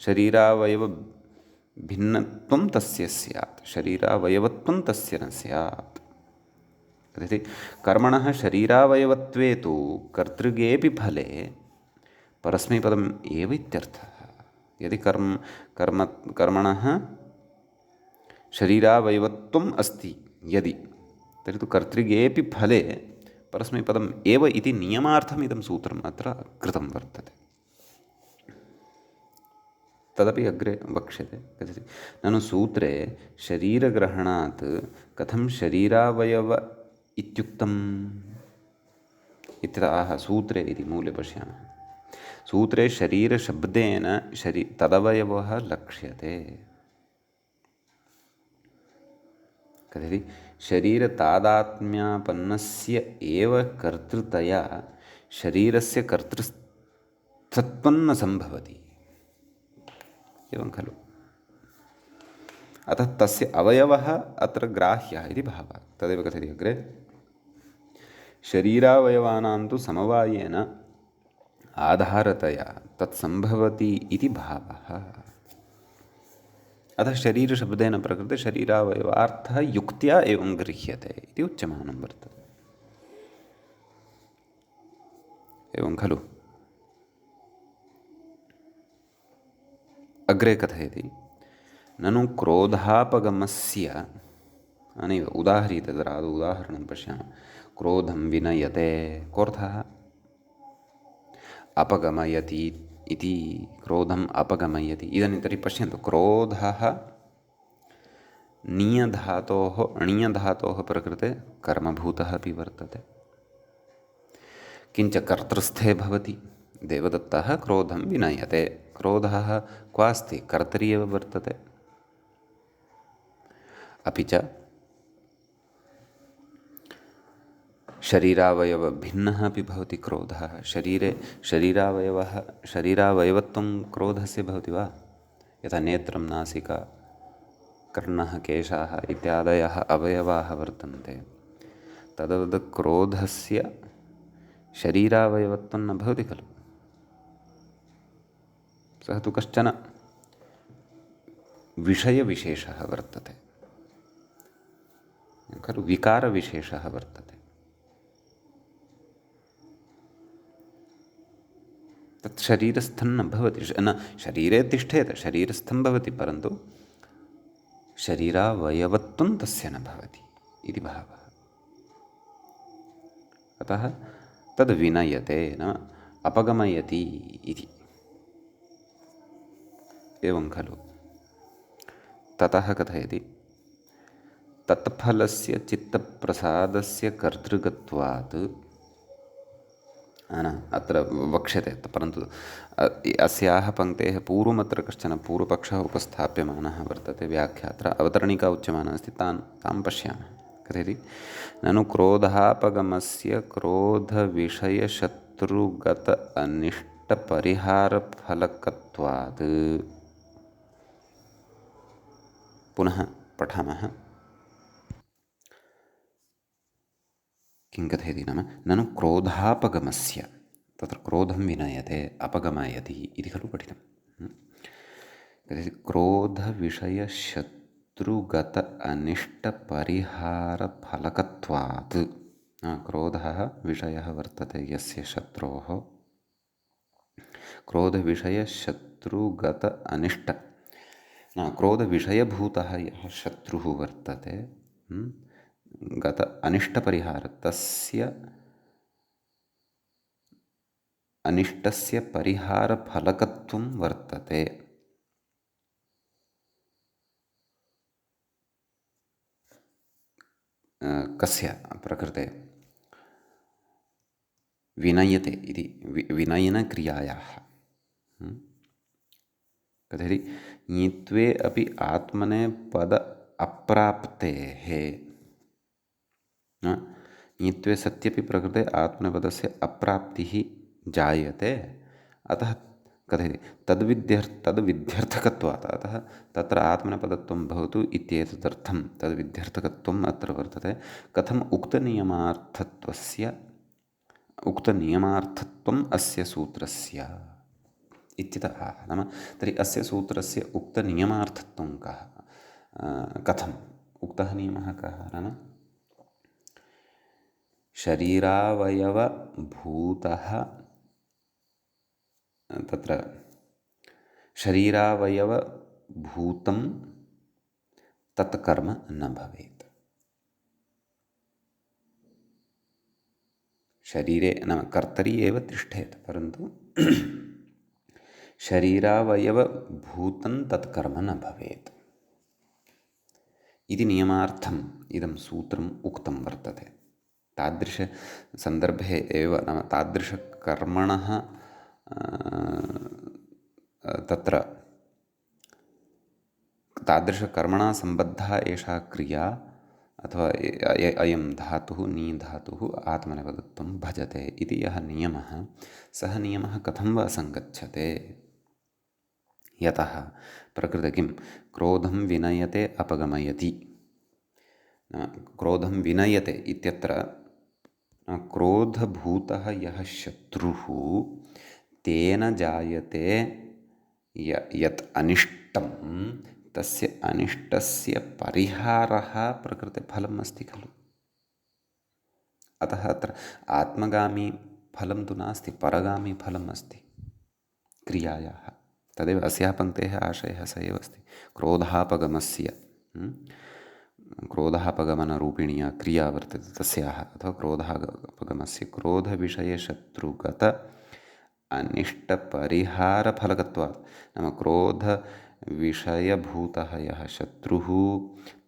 [SPEAKER 1] शरीरावयवभिन्नत्वं तस्य स्यात्, शरीरावयवत्वं तस्य न स्यात्। तर्हि कर्मणः शरीरावयवत्वे तु कर्तृगेऽपि फले परस्मैपदम् एव इत्यर्थः। यदि कर्मणः शरीरावयवत्वम् अस्ति यदि तर्हि तु कर्तृगेऽपि फले परस्मैपदम् एव इति नियमार्थम् इदं सूत्रम् अत्र कृतं वर्तते। तदपि अग्रे वक्ष्यते। कथयति ननु सूत्रे शरीरग्रहणात् कथं शरीरावयव इत्युक्तम् इत्यतः सूत्रे इति मूले पश्यामः। सूत्रे शरीरशब्देन तदवयवः लक्ष्यते। कथयति शरीरतादात्म्यापन्नस्य एव कर्तृतया शरीरस्य कर्तृत्वं न सम्भवति। एवं खलु? अतः तस्य अवयवः अत्र ग्राह्यः इति भावः। तदेव कथयति अग्रे शरीरावयवानां तु समवायेन आधारतया तत्सम्भवति इति भावः। अतः शरीरशब्देन प्रकृते शरीरावयवार्थः युक्त्या एवं गृह्यते इति उच्यमानं वर्तते। एवं खलु? अग्रे कथयति ननु क्रोधापगमस्य अनेव उदाहरीत तदरादौ उदाहरणं पश्यामः। क्रोधं विनयते कोऽर्थः? अपगमयति इति। क्रोधम् अपगमयति। इदानीं तर्हि पश्यन्तु क्रोधः णीयधातोः प्रकृते कर्मभूतः अपि वर्तते। किञ्च कर्तृस्थे भवति। देवदत्तः क्रोधं विनयते। क्रोधः क्वास्ति? कर्तरि एव वर्तते। अपि च शरीरावयवभिन्नः अपि भवति क्रोधः। शरीरे शरीरावयवत्वं क्रोधस्य भवति वा? यथा नेत्रं नासिका कर्णः केशाः इत्यादयः अवयवाः वर्तन्ते तद्वद् क्रोधस्य शरीरावयवत्वं न भवति खलु? सः तु कश्चन विषयविशेषः वर्तते खलु? विकारविशेषः वर्तते। तत् शरीरस्थं न भवति। न शरीरे तिष्ठेत, शरीरस्थं भवति परन्तु शरीरावयवत्वं तस्य न भवति इति भावः। अतः तद् विनयते नाम अपगमयति इति। एवं खलु? ततः कथयति तत्फलस्य चित्तप्रसादस्य कर्तृकत्वात् अत्र वक्ष्यते। परन्तु अस्याः पङ्क्तेः पूर्वमत्र कश्चन पूर्वपक्षः उपस्थाप्यमानः वर्तते। व्याख्यात्र अवतरणिका उच्यमाना अस्ति। तां पश्यामः। कथयति ननु क्रोधापगमस्य क्रोधविषयशत्रुगत अनिष्ट अनिष्टपरिहारफलकत्वात्। पुनः पठामः। किं कथयति नाम ननु क्रोधापगमस्य, तत्र क्रोधं विनयते अपगमयति इति खलु पठितं। कथयति क्रोधविषयशत्रुगत अनिष्टपरिहारफलकत्वात्। क्रोधः विषयः वर्तते यस्य शत्रोः, क्रोधविषयशत्रुगत अनिष्ट, क्रोधविषयभूतः यः शत्रुः वर्तते, गत अनिष्टपरिहार, तस्य अनिष्टस्य परिहारफलकत्वं वर्तते। कस्य प्रकृते विनयते इति विनयनक्रियायाः। कथयति ञित्वे अपि आत्मनेपद अप्राप्तेः। ञित्वे सत्यपि प्रकृते आत्मनेपदस्य अप्राप्तिः जायते, अतः कथयति तद्विध्यर्थकत्वात्, अतः तत्र आत्मनेपदत्वं भवतु इत्येतदर्थं तद्विध्यर्थकत्वम् अत्र वर्तते। कथम् उक्तनियमार्थत्वम् अस्य सूत्रस्य इत्यतः नाम तर्हि अस्य सूत्रस्य उक्तनियमार्थत्वं कः, कथम् उक्तः नियमः कः नाम शरीरावयवभूतः, तत्र शरीरावयवभूतं तत्कर्म न भवेत्। शरीरे नाम कर्तरि एव तिष्ठेत्, परन्तु शरीरावयवभूतं तत्कर्म न भवेत् इति नियमार्थम् इदं सूत्रम् उक्तं वर्तते। तादृशसन्दर्भे एव नाम तादृशकर्मणः तत्र तादृशकर्मणा सम्बद्धा एषा क्रिया अथवा अयं धातुः नी धातुः आत्मनेपदत्वं भजते इति यः नियमः, सः नियमः कथं वा सङ्गच्छते। यतः प्रकृते किं क्रोधं विनयते अपगमयति, क्रोधं विनयते इत्यत्र क्रोधभूतः यः शत्रुः तेन जायते यत् अनिष्टं, तस्य अनिष्टस्य परिहारः प्रकृते फलम् अस्ति खलु। अतः अत्र आत्मगामी फलं तु नास्ति, परगामी फलम् अस्ति क्रियायाः। तदेव अस्याः पङ्क्तेः आशयः स एव अस्ति। क्रोधापगमस्य, क्रोधापगमनरूपिणी या क्रिया वर्तते तस्याः, अथवा क्रोधापगमस्य क्रोधविषयशत्रुगत अनिष्टपरिहारफलकत्वात्, नाम क्रोधविषयभूतः यः शत्रुः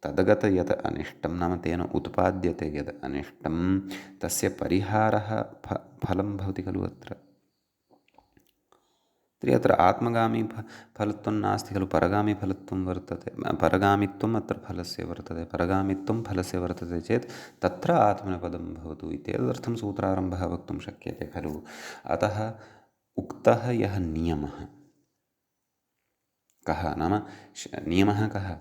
[SPEAKER 1] तद्गत यत् अनिष्टं नाम तेन उत्पाद्यते यद् अनिष्टं, तस्य परिहारः फलं भवति खलु अत्र। तर्हि अत्र आत्मगामी फलत्वं नास्ति खलु, परगामी फलत्वं वर्तते, परगामित्वम् अत्र फलस्य वर्तते। परगामित्वं फलस्य वर्तते चेत् तत्र आत्मनेपदं भवतु इत्येतदर्थं सूत्रारम्भः वक्तुं शक्यते खलु। अतः उक्तः यः नियमः कः नाम नियमः कः,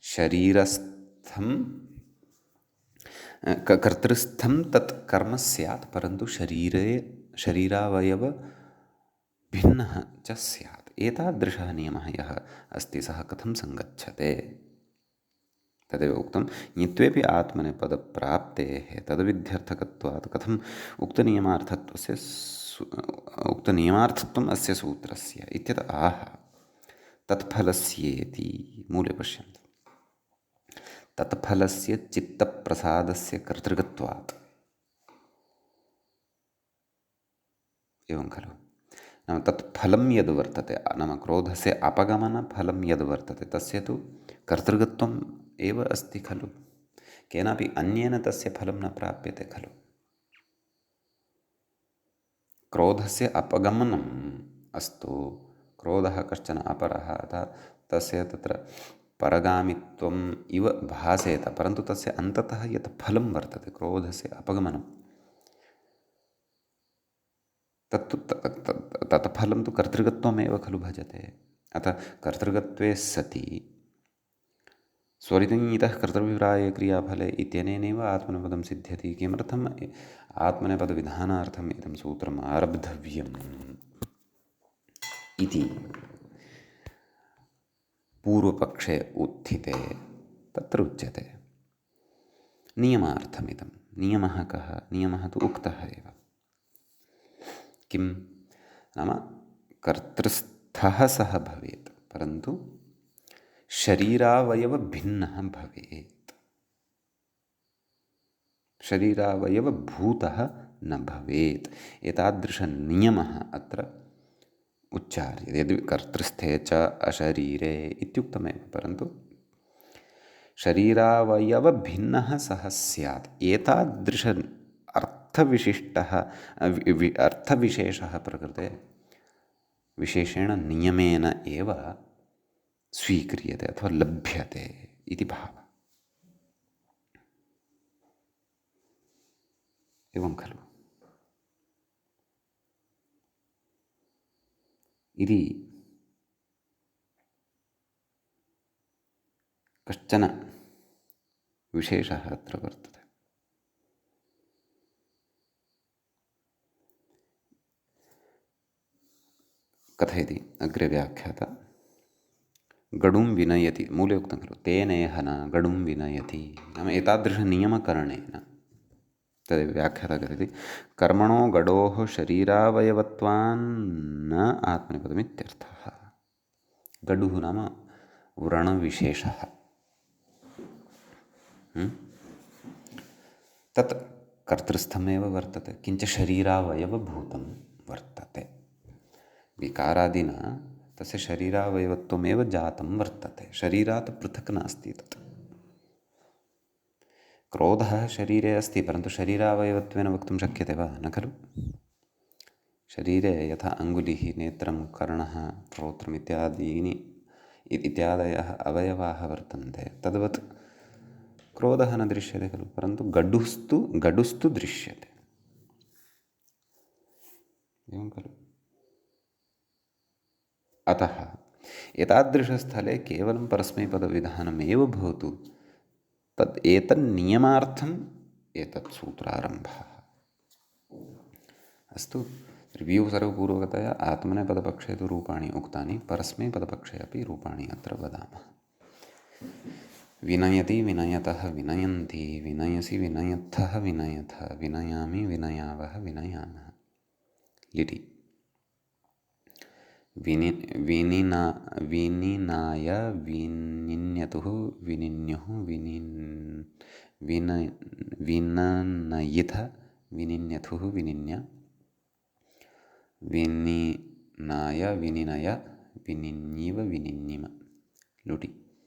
[SPEAKER 1] शरीरस्थं कर्तृस्थं तत् कर्म स्यात्, परन्तु शरीरावयव भिन्नः च स्यात्। एतादृशः नियमः यः अस्ति सः कथं सङ्गच्छते, तदेव उक्तं। ञित्वेपि आत्मनेपदप्राप्तेः तद्विध्यर्थकत्वात् कथम् उक्तनियमार्थत्वम् अस्य सूत्रस्य इत्यत आह तत्फलस्येति। मूले पश्यन्तु, तत्फलस्य चित्तप्रसादस्य कर्तृकत्वात्, एवं खलु। नाम तत् फलं यद् वर्तते, नाम क्रोधस्य अपगमनफलं यद् वर्तते तस्य तु कर्तृकत्वम् एव अस्ति खलु। केनापि अन्येन तस्य फलं न प्राप्यते खलु। क्रोधस्य अपगमनम् अस्तु, क्रोधः कश्चन अपरः, अतः तस्य तत्र परगामित्वम् इव भासेत, परन्तु तस्य अन्ततः यत् फलं वर्तते क्रोधस्य अपगमनं, तत्फलं तु कर्तृकत्वमेव खलु भजते। अतः कर्तृकत्वे सति स्वरितः कर्तृभिप्राये क्रियाफले इत्यनेनैव आत्मनेपदं सिद्ध्यति। किमर्थम् आत्मनेपदविधानार्थम् इदं सूत्रम् आरब्धव्यम् इति पूर्वपक्षे उत्थिते तत्र उच्यते। नियमार्थमिदं। नियमः कः? नियमः तु उक्तः एव। किं नाम कर्तृस्थः सः भवेत्, परन्तु शरीरावयवभिन्नः भवेत्, शरीरावयवभूतः न भवेत्। एतादृशनियमः अत्र उच्चार्यते। यदि कर्तृस्थे च अशरीरे इत्युक्तमेव, परन्तु शरीरावयवभिन्नः सः स्यात्। एतादृश अर्थविशिष्टः अर्थविशेषः प्रकृते विशेषेण नियमेन एव स्वीक्रियते अथवा लभ्यते इति भावः। एवं खलु? इति कश्चन विशेषः अत्र वर्तते। कथयति अग्रे व्याख्याता। गडुं विनयति, मूले उक्तं खलु, तेनेह न गडुं विनयति। नाम एतादृशनियमकरणेन तद् व्याख्याता कथयति कर्मणो गडोः शरीरावयवत्वान् न आत्मनेपदमित्यर्थः। गडुः नाम व्रणविशेषः। तत् कर्तृस्थमेव वर्तते, किञ्च शरीरावयवभूतं वर्तते। विकारादिना तस्य शरीरावयवत्वमेव जातं वर्तते, शरीरात् पृथक् नास्ति तत्। क्रोधः शरीरे अस्ति, परन्तु शरीरावयवत्वेन वक्तुं शक्यते वा? न खलु। शरीरे यथा अङ्गुलिः, नेत्रं, कर्णः, श्रोत्रम् इत्यादयः अवयवाः वर्तन्ते, तद्वत् क्रोधः न दृश्यते खलु, परन्तु गडुस्तु दृश्यते। एवं खलु। अतः एतादृशस्थले केवलं परस्मैपदविधानमेव भवतु, एतन्नियमार्थम् एतत् सूत्रारम्भः। अस्तु, रिव्यू सर्वपूर्वकतया आत्मनेपदपक्षे तु रूपाणि उक्तानि, परस्मैपदपक्षे अपि रूपाणि अत्र वदामः। विनयति, विनयतः, विनयन्ति, विनयसि, विनयत्थः, विनयथ, विनयामि, विनयावः, विनयामः। लिटि विनिनाय, विनिन्यतुः, विनिन्युः, विननयिथ, विनिन्यथुः, विनिन्य, विनिनाय, विनिनय, विनिन्यिव, विनिन्यिम। लुटि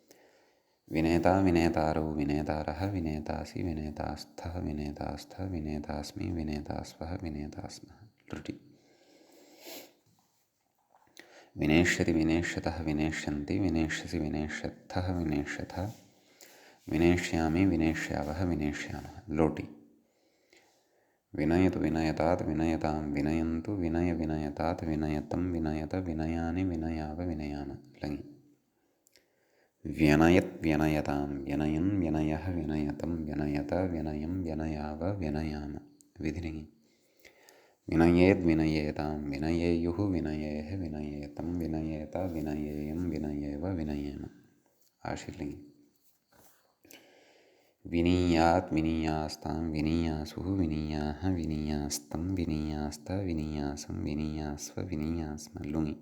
[SPEAKER 1] विनेता, विनेतारौ, विनेतारः, विनेतासि, विनेतास्थः, विनेतास्थ, विनेतास्मि, विनेतास्वः, विनेतास्मः। लुटि विनेष्यति, विनेष्यतः, विनेष्यन्ति, विनेष्यसि, विनेष्यत्थः, विनेष्यथ, विनेष्यामि, विनेष्यावः, विनेष्यामः। लोटि विनयतु, विनयतात्, विनयतां, विनयन्तु, विनय, विनयतात्, विनयतं, विनयत, विनयानि, विनयाव, विनयाम। लङि व्यनयत्, व्यनयतां, व्यनयन्, व्यनयः, विनयतं, व्यनयत, विनयं, व्यनयाव, विनयाम। विधिलिङि विनयेद्, विनयेतां, विनयेयुः, विनयेः, विनयेतं, विनयेत, विनयेयं, विनयेव, विनयेम। आशीर्लिङि विनीयात्, विनीयास्तां, विनीयासुः, विनीयाः, विनीयास्तं, विनीयास्त, विनीयासं, विनीयास्व, विनीयास्म। लुङि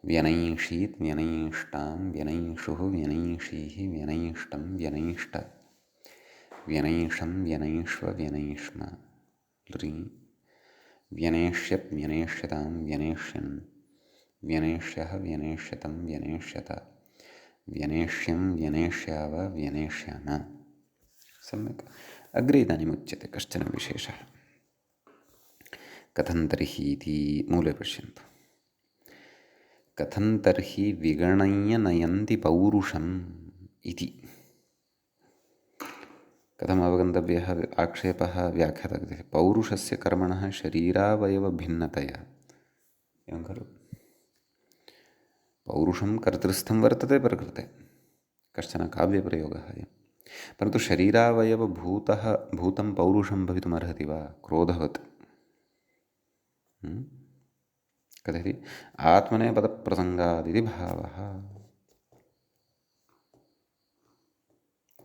[SPEAKER 1] व्यनयीषीत्, व्यनयीष्टां, व्यनयीषुः, व्यनयीषीः, व्यनयीष्टं, व्यनयीष्ट, व्यनयीषं, व्यनयीष्व, व्यनयीष्म। व्यनेष्यत्, व्यनेष्यतां, व्यनेष्यन्, व्यनेष्यः, व्यनेष्यतं, व्यनेष्यत, व्यनेष्यं, व्यनेष्याव, व्यनेष्याम। सम्यक्। अग्रे इदानीमुच्यते कश्चन विशेषः। कथं तर्हि इति मूले पश्यन्तु। कथं तर्हि विगणय्य नयन्ति पौरुषम् इति। कथम् अवगन्तव्यः आक्षेपः व्याख्यातः क्रियते पौरुषस्य कर्मणः शरीरावयवभिन्नतया एवं खलु पौरुषं कर्तृस्थं वर्तते प्रकृते कश्चन काव्यप्रयोगः अयं परन्तु भूतं पौरुषं भवितुमर्हति वा क्रोधवत् कथयति आत्मनेपदप्रसङ्गादिति भावः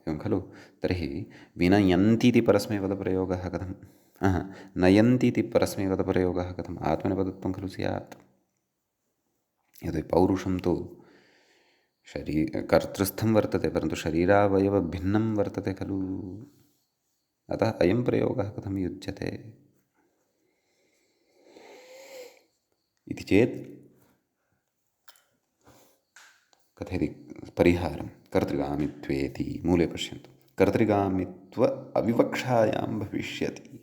[SPEAKER 1] एवं खलु तर्हि विनयन्तीति परस्मैपदप्रयोगः कथं नयन्तीति परस्मैपदप्रयोगः कथम् आत्मनेपदत्वं खलु स्यात् यदि पौरुषं तु कर्तृस्थं वर्तते परन्तु शरीरावयवभिन्नं वर्तते खलु अतः अयं प्रयोगः कथं युज्यते इति चेत् कथयति परिहारं कर्तृगामित्वेति मूले पश्यन्तु कर्तृगामित्व अविवक्षायां भविष्यति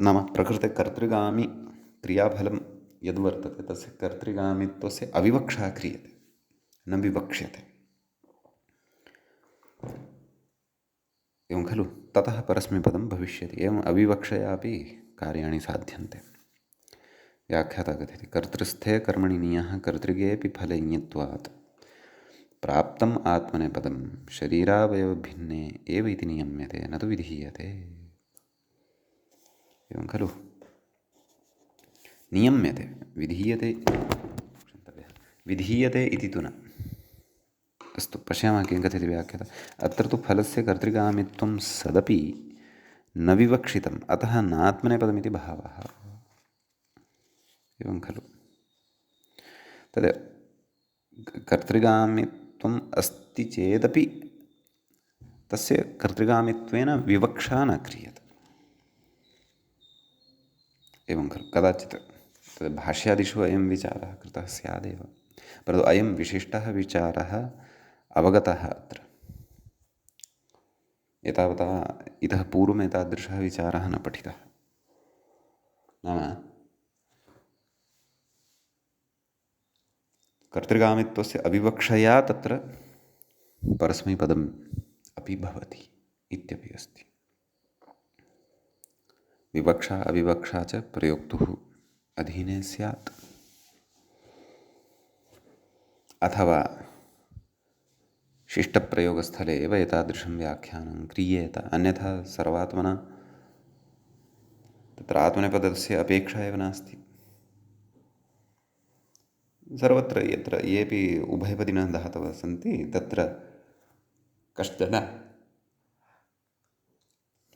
[SPEAKER 1] नाम प्रकृते कर्तृगामि क्रियाफलं यद्वर्तते तस्य कर्तृगामित्वस्य अविवक्षा क्रियते न विवक्ष्यते एवं खलु ततः परस्मैपदं भविष्यति एवम् अविवक्षयापि कार्याणि साध्यन्ते व्याख्याता कथयति कर्तृस्थे कर्मणि नियः कर्तृगेऽपि फले ञत्वात् प्राप्तम् आत्मनेपदं शरीरावयवभिन्ने एव इति नियम्यते न तु विधीयते एवं खलु नियम्यते विधीयते इति तु न अस्तु पश्यामः किं कथयति व्याख्याता अत्र तु फलस्य कर्तृगामित्वं सदपि न विवक्षितम् अतः नात्मनेपदमिति भावः एवं खलु तद् कर्तृगामित्वम् अस्ति चेदपि तस्य कर्तृगामित्वेन विवक्षा न क्रियते एवं खलु कदाचित् तद् भाष्यादिषु अयं विचारः कृतः स्यादेव परन्तु अयं विशिष्टः विचारः अवगतः अत्र एतावता इतः पूर्वम् एतादृशः विचारः न पठितः नाम कर्तृगामित्वस्य अविवक्षया तत्र परस्मैपदम् अपि भवति इत्यपि अस्ति विवक्षा अविवक्षा च प्रयोक्तुः अधीने स्यात् अथवा शिष्टप्रयोगस्थले एव एतादृशं व्याख्यानं क्रियेत अन्यथा सर्वात्मना तत्र आत्मनेपदस्य अपेक्षा एव नास्ति सर्वत्र यत्र येऽपि उभयपदिनः धातवः सन्ति तत्र कश्चन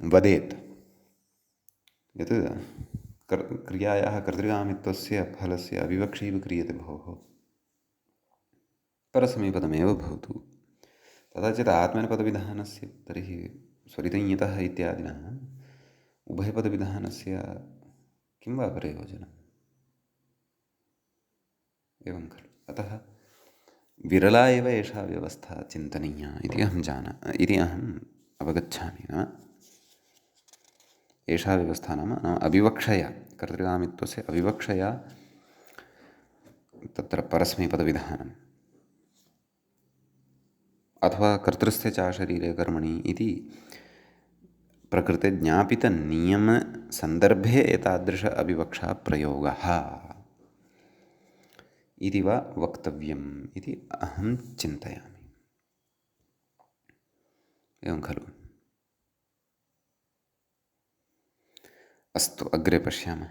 [SPEAKER 1] वदेत् यत् क्रियायाः कर्तृगामित्वस्य फलस्य अविवक्षैव क्रियते भोः परस्मैपदमेव भवतु तथा चेत् आत्मनेपदविधानस्य तर्हि स्वरितञ्यतः इत्यादिना उभयपदविधानस्य किं वा प्रयोजनम् एवं खलु अतः विरला एव एषा व्यवस्था चिन्तनीया इति अहम् अवगच्छामि न एषा व्यवस्था नाम अविवक्षया कर्तृगामित्वस्य अविवक्षया तत्र परस्मैपदविधानम् अथवा कर्तृस्थे च शरीरे कर्मणि इति प्रकृते ज्ञापितनियमसन्दर्भे एतादृश अविवक्षा प्रयोगः इति वा वक्तव्यम् इति अहं चिन्तयामि एवं खलु अस्तु अग्रे पश्यामः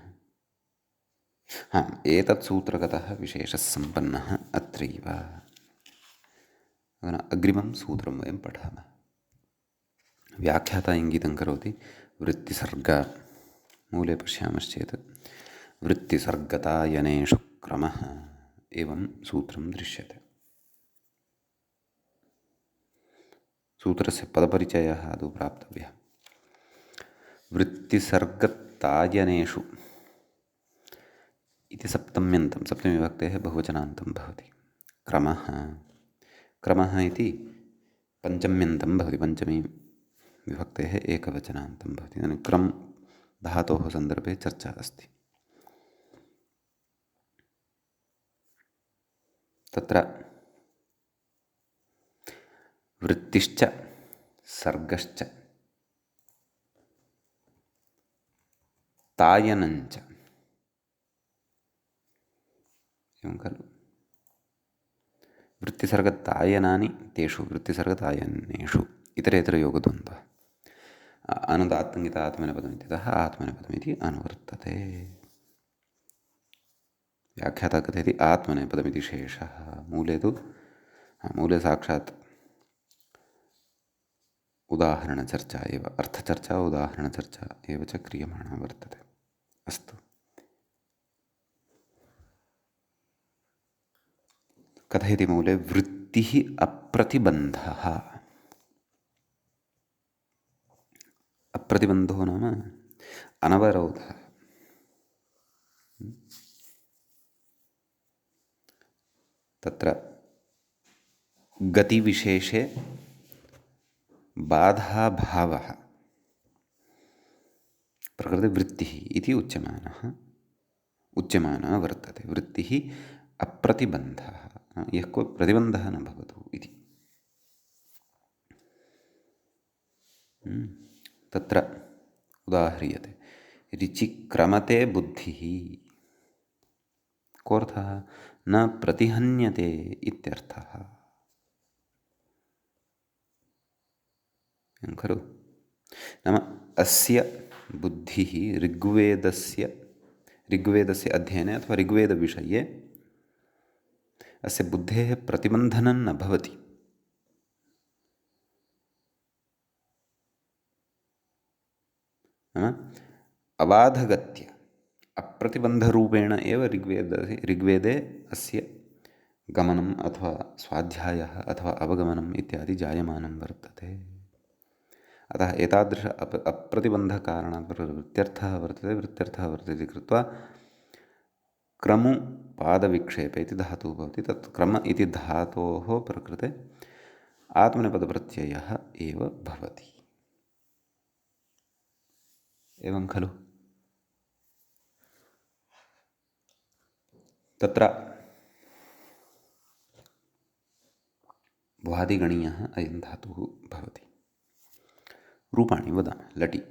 [SPEAKER 1] एतत् सूत्रगतः विशेषसम्पन्नः अत्रैव अग्रिमं सूत्रं वयं पठामः व्याख्याता इङ्गितं करोति वृत्तिसर्ग मूले पश्यामश्चेत् वृत्तिसर्गतायनेषु क्रमः एवं सूत्रं दृश्यते सूत्रस्य पदपरिचयः आदौ प्राप्तव्यः वृत्तिसर्गतायनेषु इति सप्तम्यन्तं सप्तमीविभक्तेः बहुवचनान्तं भवति क्रमः इति पञ्चम्यन्तं भवति पञ्चमी विभक्तेः एकवचनान्तं भवति क्रम धातोः सन्दर्भे चर्चा अस्ति तत्र वृत्तिश्च सर्गश्च तायनञ्च एवं खलु वृत्तिसर्गतायनानि तेषु वृत्तिसर्गतायनेषु इतरेतरयोगद्वन्द्वः अनुदात्तङ्गित आत्मनेपदमित्यतः आत्मनेपदमिति अनुवर्तते व्याख्याता कथयति आत्मनेपदमिति शेषः मूले तु मूले साक्षात् उदाहरणचर्चा एव अर्थचर्चा उदाहरणचर्चा एव च क्रियमाणा वर्तते अस्तु कथयति मूले वृत्तिः अप्रतिबन्धः अप्रतिबन्धो नाम अनवरोधः तत्र गतिविशेषे बाधाभावः प्रकृतिवृत्तिः इति उच्यमानः वर्तते वृत्तिः अप्रतिबन्धः यः को प्रतिबन्धः न भवतु इति तत्र उदाह्रियते ऋचिक्रमते बुद्धिः कोऽर्थः न प्रतिहन्यते इत्यर्थः खलु नाम अस्य बुद्धिः ऋग्वेदस्य अध्ययने अथवा ऋग्वेदविषये अस्य बुद्धेः प्रतिबन्धनं न भवति नाम अबाधगत्य अप्रतिबन्धरूपेण एव ऋग्वेदे अस्य गमनम् अथवा स्वाध्यायः अथवा अवगमनम् इत्यादि जायमानं वर्तते अतः एतादृश अप्रतिबन्धकारणात् वृत्त्यर्थः वर्तते इति कृत्वा क्रमुपादविक्षेपे इति धातुः भवति तत् क्रम इति धातोः प्रकृते आत्मनेपदप्रत्ययः एव भवति एवं खलु तत्र भ्वादिगणीयः अयं धातुः भवति रूपाणि वदामः लटि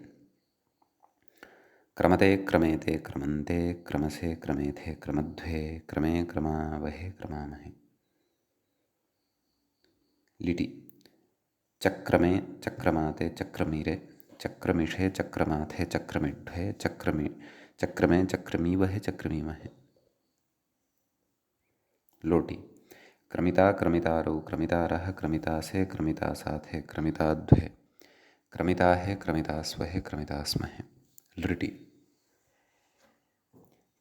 [SPEAKER 1] क्रमते क्रमेते क्रमन्ते क्रमसे क्रमेथे क्रमध्वे क्रमे क्रमावहे क्रमामहे लिटि चक्रमे चक्रमाते चक्रमीरे चक्रमिषे चक्रमाथे चक्रमिढ्वे चक्रमे चक्रमीवहे चक्रमीमहे लोटि क्रमिता क्रमितारौ क्रमितारः क्रमितासे क्रमितासाथे क्रमिताध्वे क्रमिताहे क्रमितास्वहे क्रमितास्महे लृटि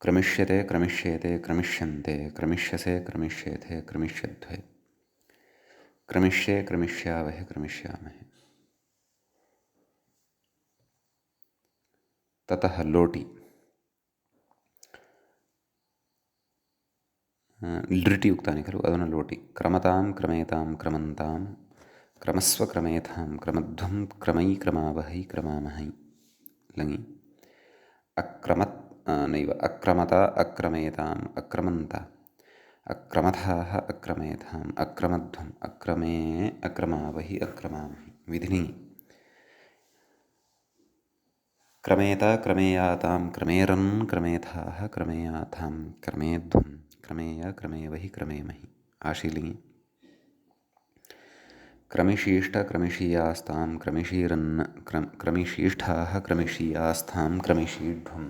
[SPEAKER 1] क्रमिष्यते क्रमिष्येते क्रमिष्यन्ते क्रमिष्यसे क्रमिष्येथे क्रमिष्यध्वे क्रमिष्ये क्रमिष्यावहे क्रमिष्यामहे ततः लोटि लृटि उक्तानि खलु अधुना लोटि क्रमतां क्रमेतां क्रमन्तां क्रमस्व क्रमेथां क्रमध्वं क्रमै क्रमावहै क्रमामहै लङि अक्रमता अक्रमेताम् अक्रमन्त अक्रमथाः अक्रमेथाम् अक्रमध्वम् अक्रमे अक्रमावहि अक्रमामहि विधिनि क्रमेता क्रमेयातां क्रमेरन् क्रमेथाः क्रमेयाथां क्रमेध्वं क्रमेय क्रमेवहि क्रमेमहि आशीलिङि क्रमिशीष्ट क्रमिशीयास्तां क्रमिशीरन् क्रमिशीष्ठाः क्रमिशीयास्थां क्रमिशीढ्वं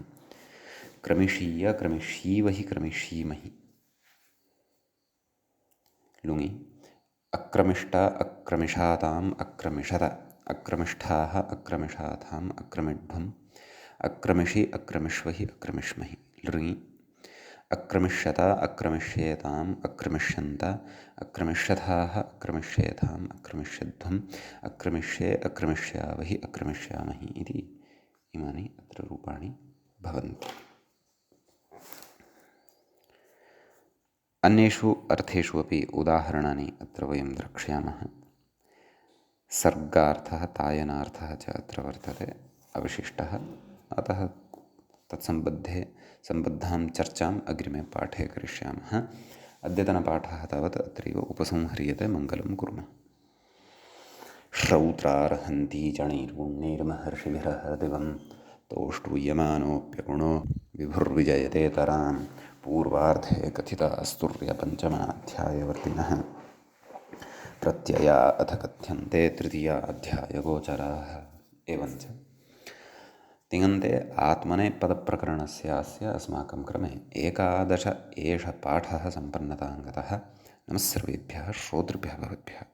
[SPEAKER 1] क्रमिशीय क्रमिशीवहि क्रमिशीमहि लुङि अक्रमिष्ट अक्रमिषाताम् अक्रमिषत अक्रमिष्ठाः अक्रमिषाथाम् अक्रमिढ्वम् अक्रमिषि अक्रमिष्वहि अक्रमिष्महि लृङि अक्रमिष्यत अक्रमिष्येताम् अक्रमिष्यन्त अक्रमिष्यथाः अक्रमिष्येथाम् अक्रमिष्यध्वम् अक्रमिष्ये अक्रमिष्यावहि अक्रमिष्यामहि इति इमानि अत्र रूपाणि भवन्ति अन्येषु अर्थेषु अपि उदाहरणानि अत्र वयं द्रक्ष्यामः सर्गार्थः तायनार्थः च अत्र वर्तते अवशिष्टः अतः सम्बद्धां चर्चाम् अग्रिमे पाठे करिष्यामः अद्यतनपाठः तावत् अत्रैव उपसंह्रियते मङ्गलं कुर्मः श्रौत्रार्हन्ति चणैर्गुण्यैर्महर्षिभिरः दिवं तोष्टूयमानोऽप्यगुणो विभुर्विजयतेतरां पूर्वार्धे कथितास्तुर्यपञ्चमाध्यायवर्तिनः प्रत्यया अथ कथ्यन्ते तृतीयाध्यायगोचराः। एवञ्च तिङन्ते आत्मनेपदप्रकरणस्य अस्य अस्माकं क्रमे 11 एष पाठः सम्पन्नतां गतः। नमः सर्वेभ्यः श्रोतृभ्यः भवद्भ्यः।